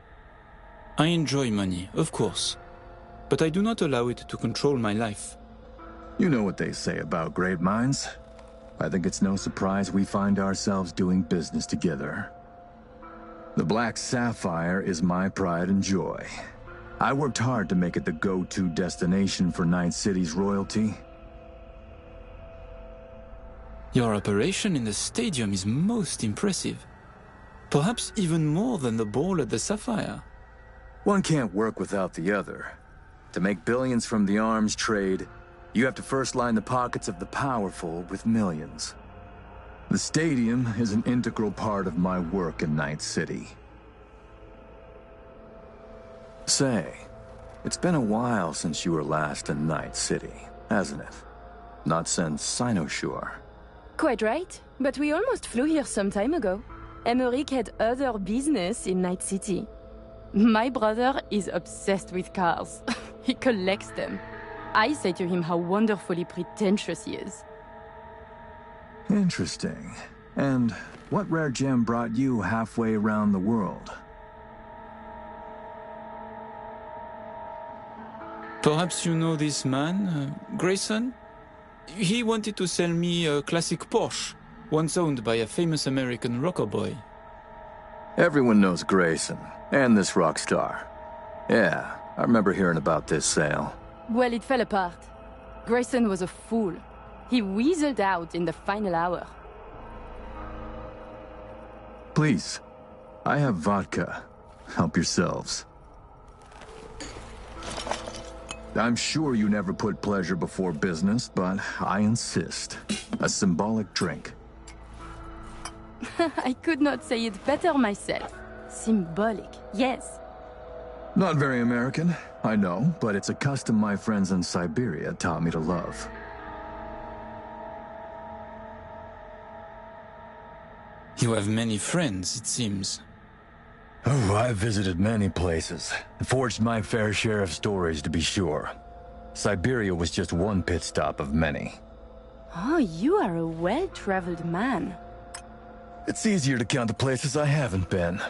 I enjoy money, of course. But I do not allow it to control my life. You know what they say about great minds. I think it's no surprise we find ourselves doing business together. The Black Sapphire is my pride and joy. I worked hard to make it the go-to destination for Night City's royalty. Your operation in the stadium is most impressive. Perhaps even more than the ball at the Sapphire. One can't work without the other. To make billions from the arms trade, you have to first line the pockets of the powerful with millions. The stadium is an integral part of my work in Night City. Say, it's been a while since you were last in Night City, hasn't it? Not since Cynosure. Quite right, but we almost flew here some time ago. Emmerich had other business in Night City. My brother is obsessed with cars. He collects them. I say to him how wonderfully pretentious he is. Interesting. And what rare gem brought you halfway around the world? Perhaps you know this man, Grayson? He wanted to sell me a classic Porsche, once owned by a famous American rocker boy. Everyone knows Grayson, and this rock star. Yeah, I remember hearing about this sale. Well, it fell apart. Grayson was a fool. He weaseled out in the final hour. Please, I have vodka. Help yourselves. I'm sure you never put pleasure before business, but I insist. A symbolic drink. I could not say it better myself. Symbolic, yes. Not very American, I know, but it's a custom my friends in Siberia taught me to love. You have many friends, it seems. Oh, I've visited many places. Forged my fair share of stories, to be sure. Siberia was just one pit stop of many. Oh, you are a well-traveled man. It's easier to count the places I haven't been.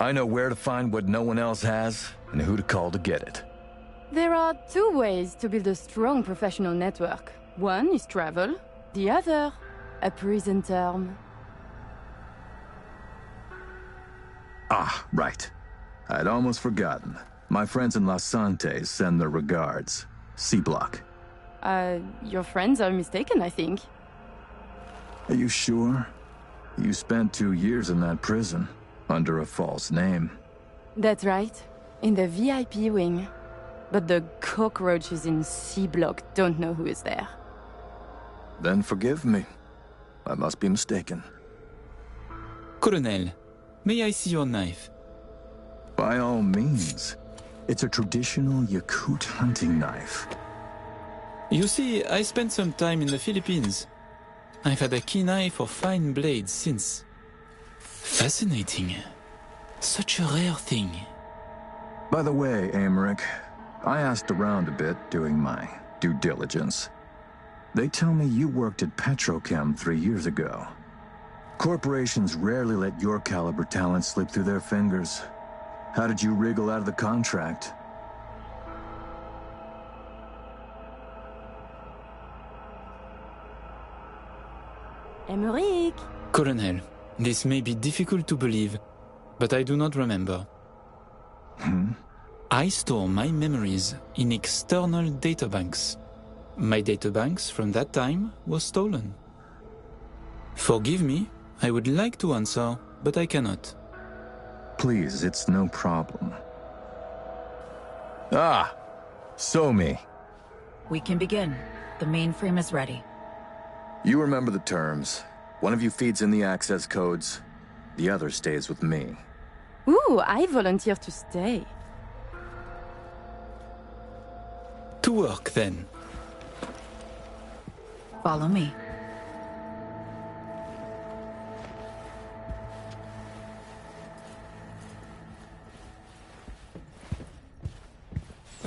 I know where to find what no one else has, and who to call to get it. There are two ways to build a strong professional network. One is travel, the other, a prison term. Ah, right. I'd almost forgotten. My friends in Los Santos send their regards. C-Block. Your friends are mistaken, I think. Are you sure? You spent 2 years in that prison, under a false name. That's right. In the VIP wing. But the cockroaches in C-Block don't know who is there. Then forgive me. I must be mistaken. Colonel, may I see your knife? By all means. It's a traditional Yakut hunting knife. You see, I spent some time in the Philippines. I've had a keen eye for fine blades since. Fascinating. Such a rare thing. By the way, Emmerich, I asked around a bit doing my due diligence. They tell me you worked at Petrochem 3 years ago. Corporations rarely let your caliber talent slip through their fingers. How did you wriggle out of the contract? Emmerich! Colonel, this may be difficult to believe, but I do not remember. I store my memories in external databanks. My databanks from that time were stolen. Forgive me, I would like to answer, but I cannot. Please, it's no problem. Ah! Somi. We can begin. The mainframe is ready. You remember the terms. One of you feeds in the access codes. The other stays with me. Ooh, I volunteer to stay. To work, then. Follow me.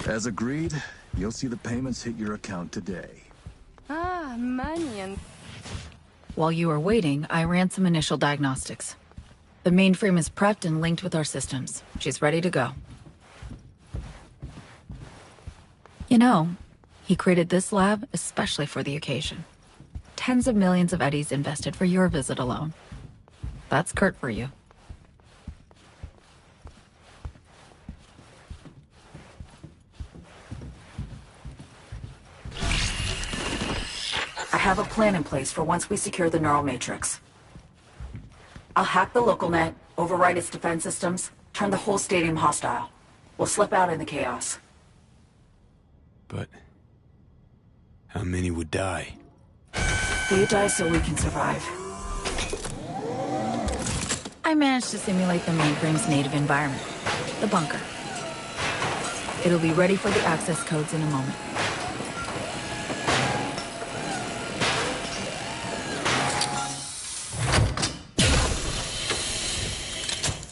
As agreed, you'll see the payments hit your account today. Ah, money and... While you were waiting, I ran some initial diagnostics. The mainframe is prepped and linked with our systems. She's ready to go. You know, he created this lab especially for the occasion. Tens of millions of eddies invested for your visit alone. That's Kurt for you. I have a plan in place for once we secure the neural matrix. I'll hack the local net, override its defense systems, turn the whole stadium hostile. We'll slip out in the chaos. But how many would die? They die so we can survive. I managed to simulate the mainframe's native environment, the bunker. It'll be ready for the access codes in a moment.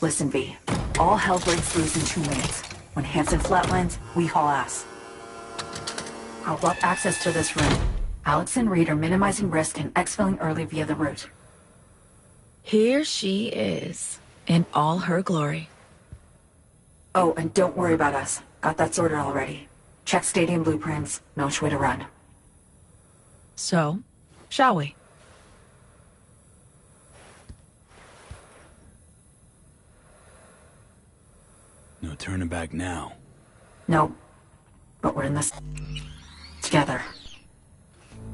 Listen, V. All hell breaks loose in 2 minutes. When Hansen flatlines, we haul ass. I'll block access to this room. Alex and Reed are minimizing risk and exfilling early via the route. Here she is, in all her glory. Oh, and don't worry about us. Got that sorted already. Check stadium blueprints, no which way to run. So, shall we? No turning back now. No. But we're in this together.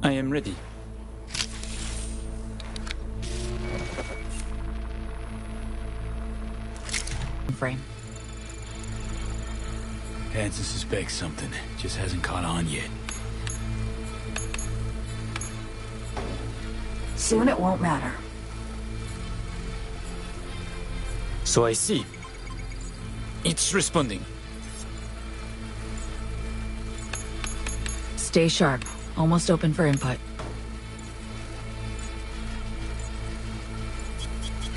I am ready. Frame. Hansen suspects something, just hasn't caught on yet. Soon it won't matter. So I see. It's responding. Stay sharp. Almost open for input.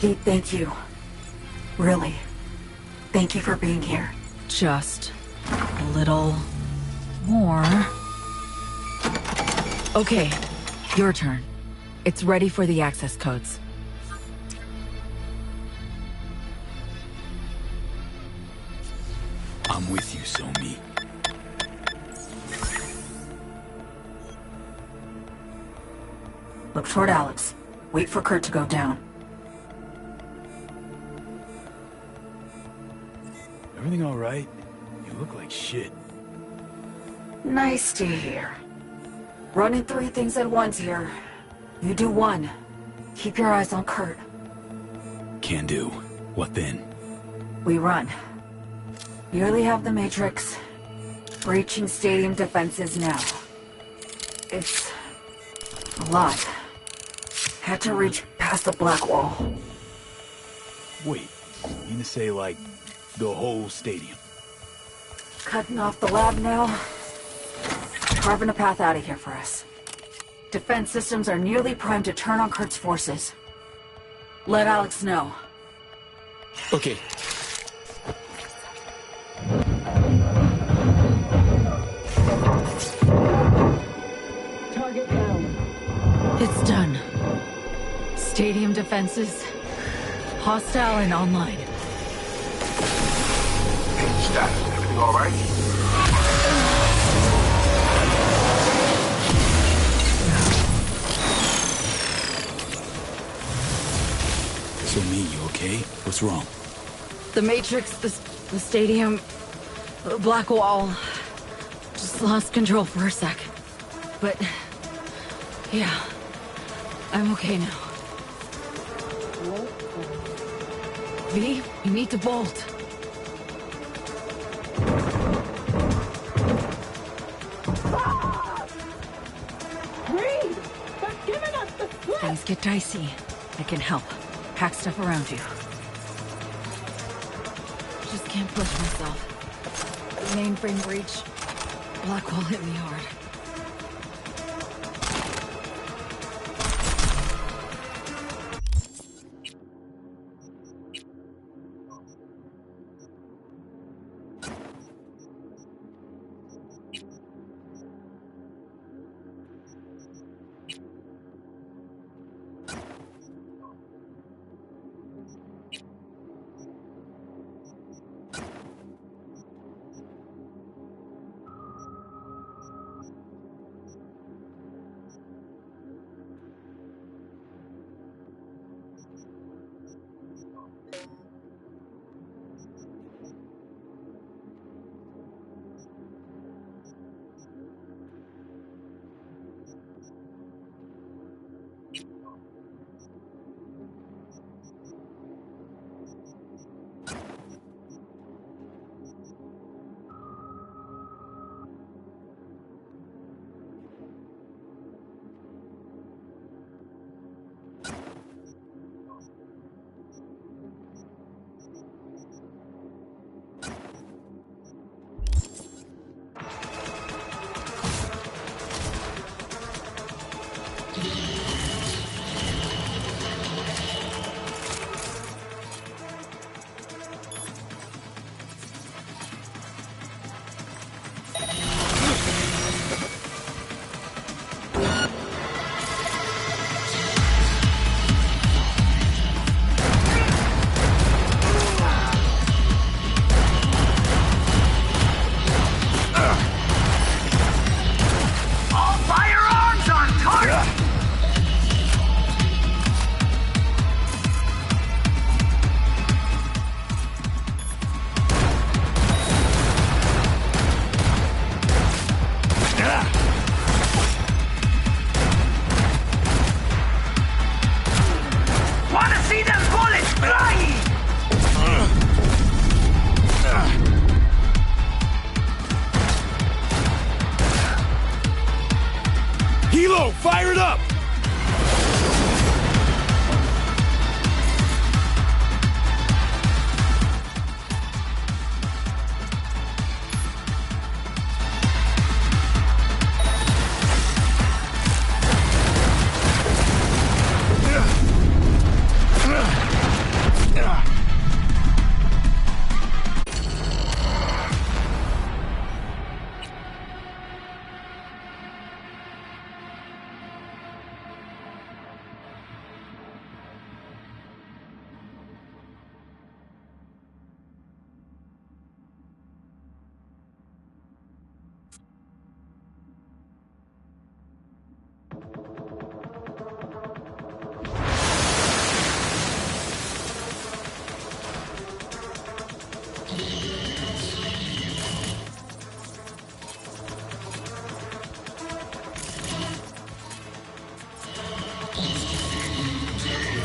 Pete, thank you. Really. Thank you for being here. Just a little more. Okay, your turn. It's ready for the access codes. I'm with you, Somi. Look toward Alex. Wait for Kurt to go down. Everything all right? You look like shit. Nice to hear. Running 3 things at once here. You do 1. Keep your eyes on Kurt. Can do. What then? We run. Nearly have the Matrix. Breaching stadium defenses now. It's a lot. Had to reach past the black wall. Wait, you mean to say, like, the whole stadium? Cutting off the lab now. Carving a path out of here for us. Defense systems are nearly primed to turn on Kurt's forces. Let Alex know. Okay. Target down. It's done. Stadium defenses. Hostile and online. Hey, status. Everything all right? Somi, you okay? What's wrong? The Matrix, the stadium, the black wall. Just lost control for a sec. But, yeah, I'm okay now. V, you need to bolt. Reed! They're giving us the slip! Things get dicey. I can help. Pack stuff around you. Just can't push myself. Mainframe breach. Blackwall hit me hard. Fire it up!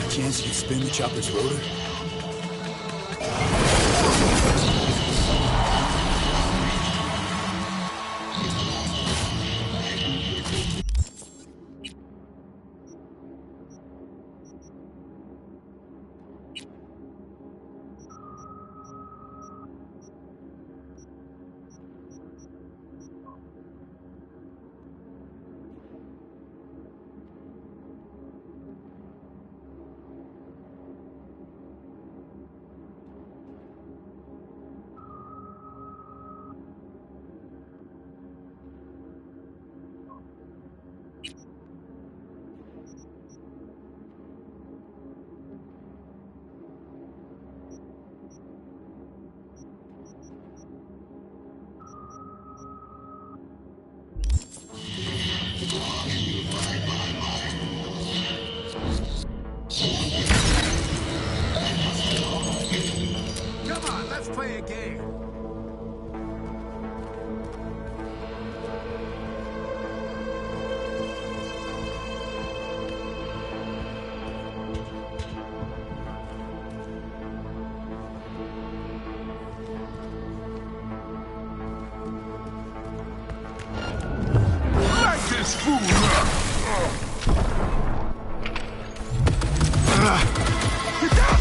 Chance you can spin the chopper's rotor? Come on, let's play a game. Light this fool up! Get up!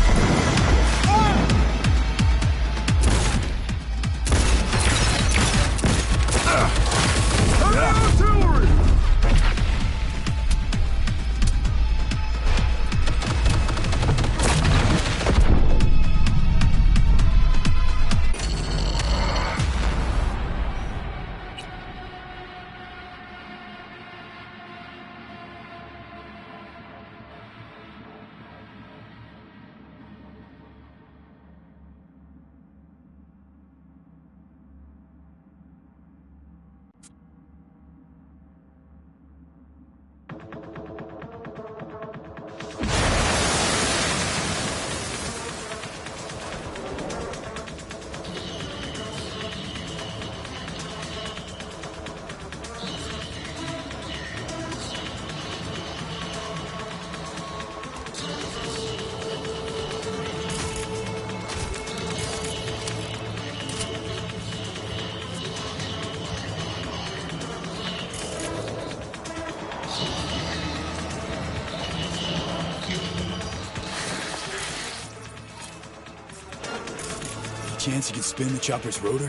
chance you could spin the chopper's rotor?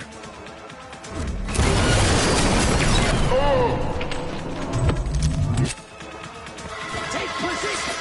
Take position!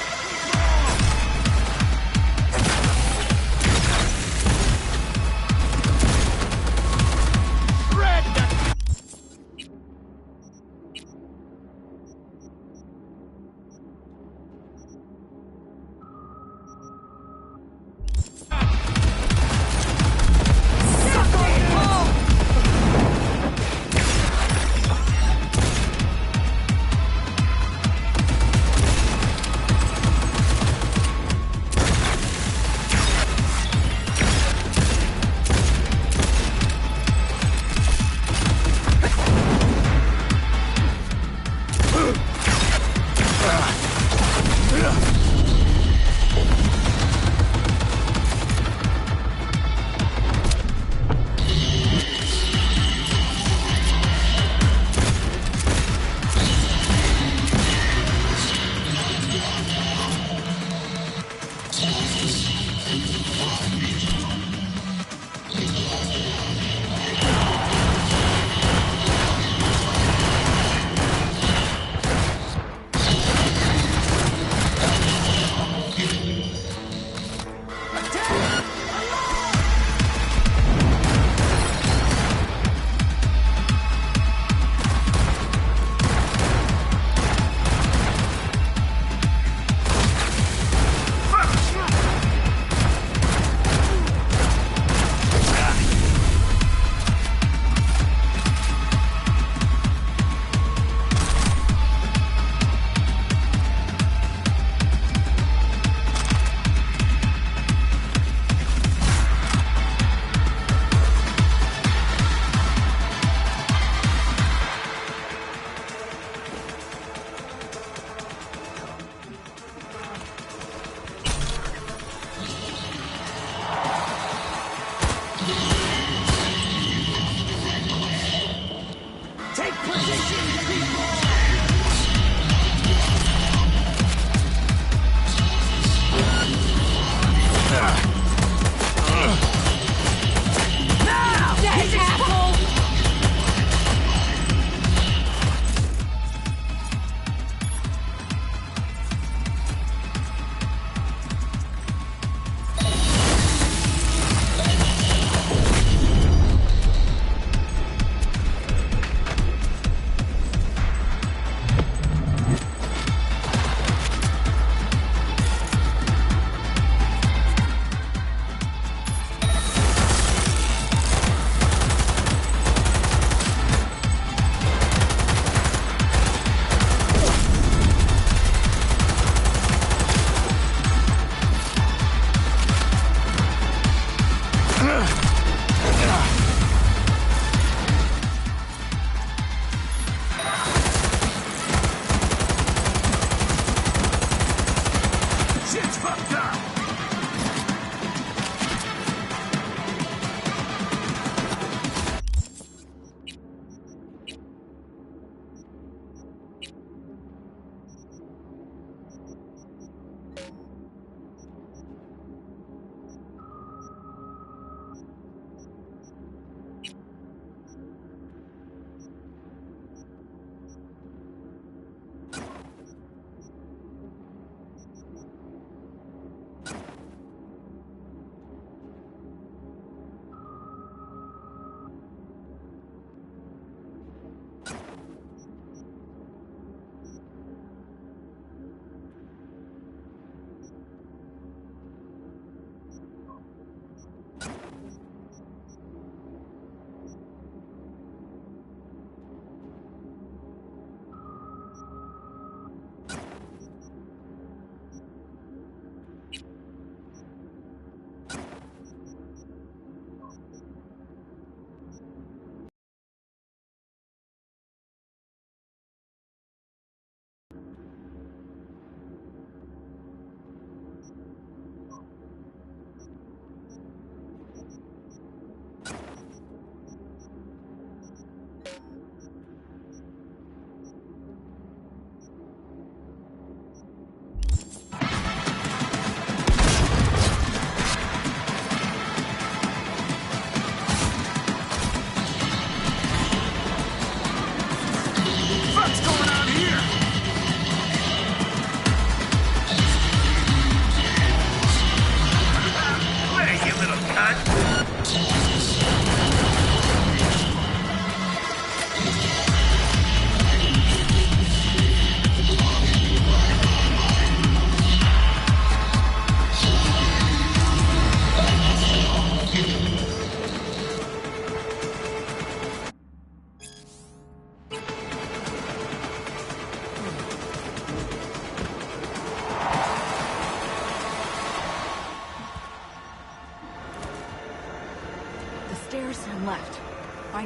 Suck on it!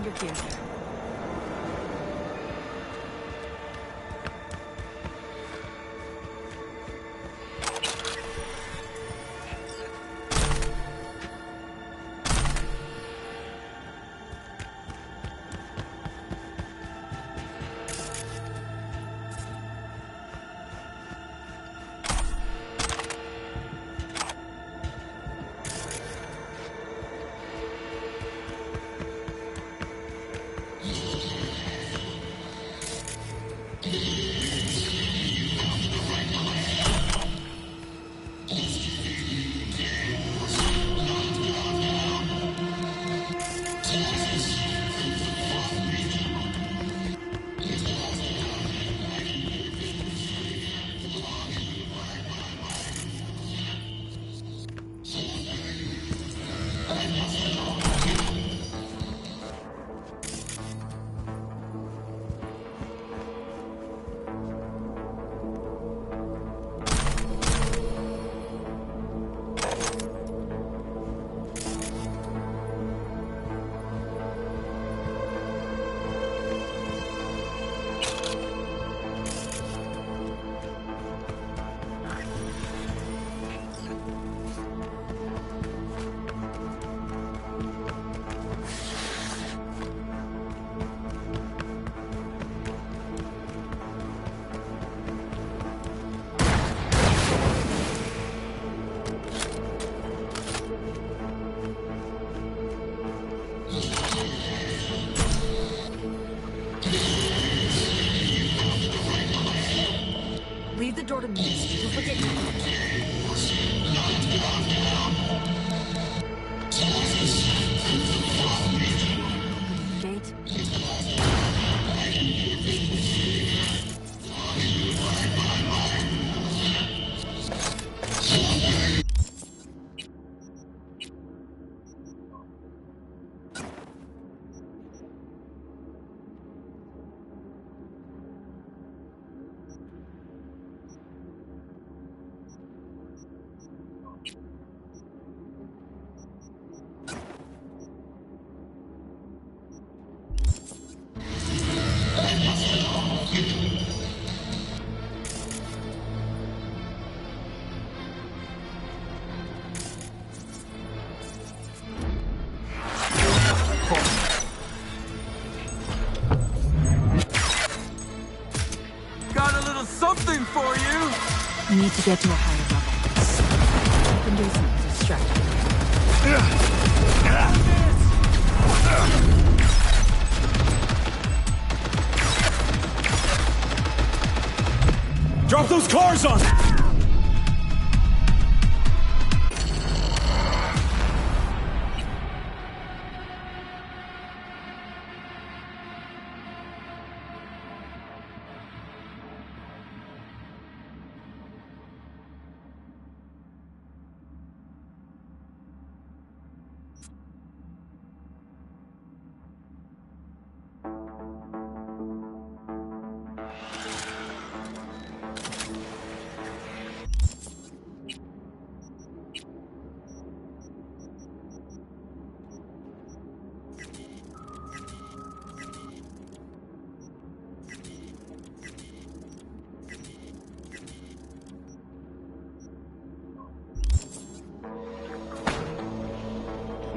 find your gear. Leave the door to me. Don't forget your gate. We need to get to a higher level. I can do something to distract you. Drop those cars on!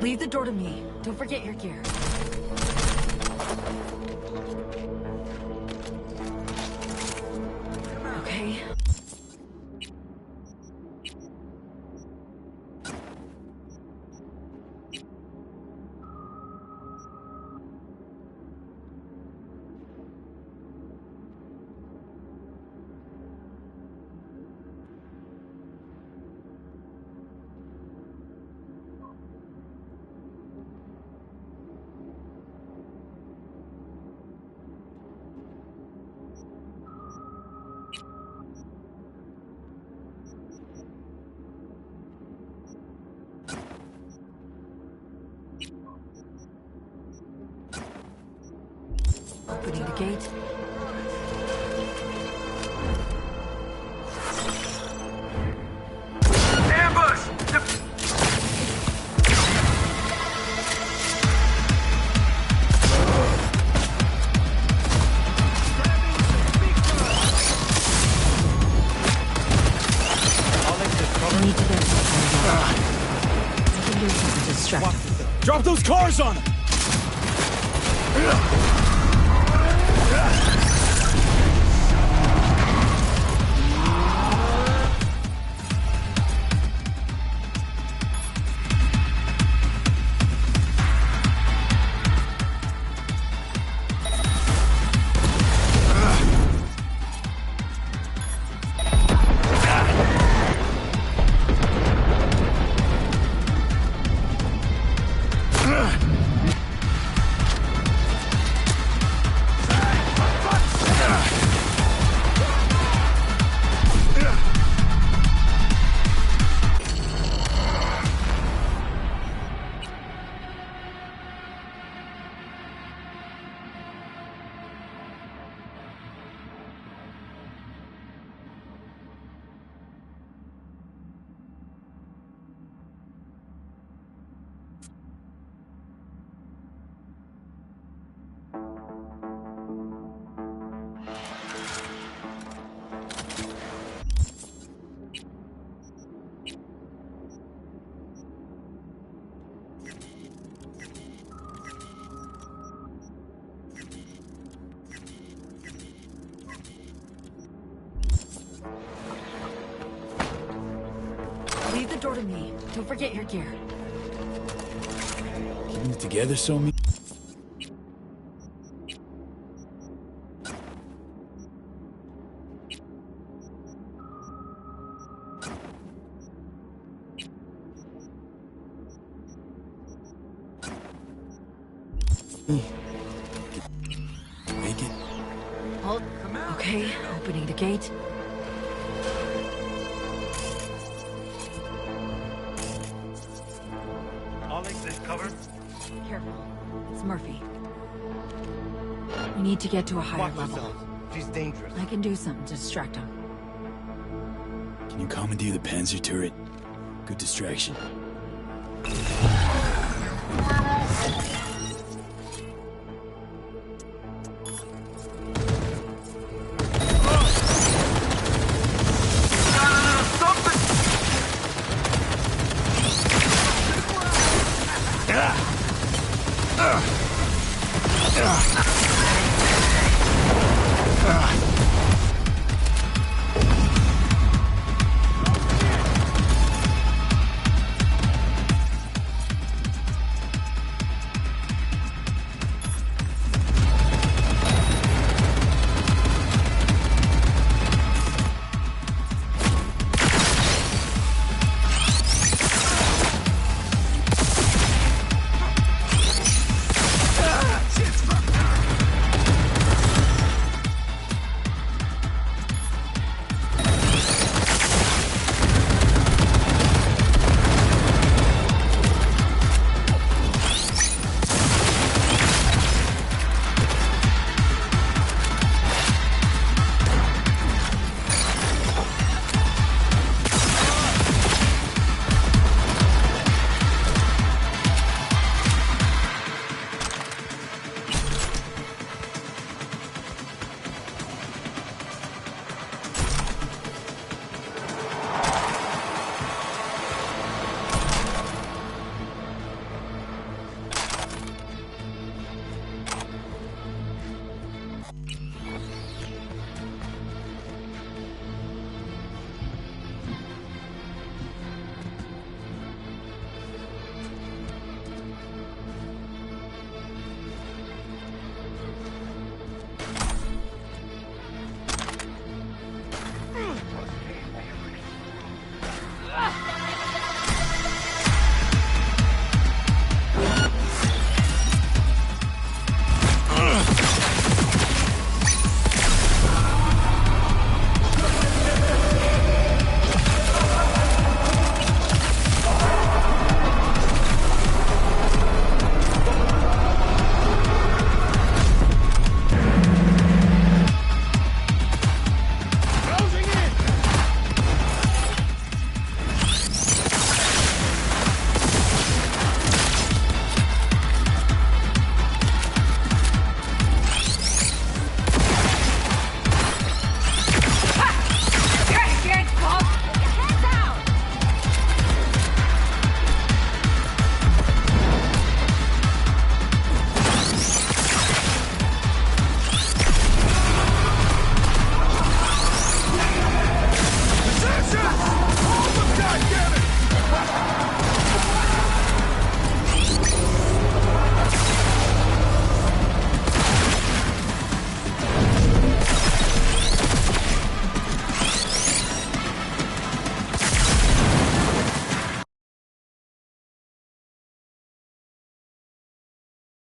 Leave the door to me. Don't forget your gear. Okay. Opening the gate. Ambush! Drop those cars on them! Leave the door to me. Don't forget your gear. Keeping it together so me. Make it. Hold. Okay, opening the gate. All exit cover. Careful. It's Murphy. We need to get to a higher Watch level. yourselves. She's dangerous. I can do something to distract him. Can you commandeer the Panzer turret? Good distraction.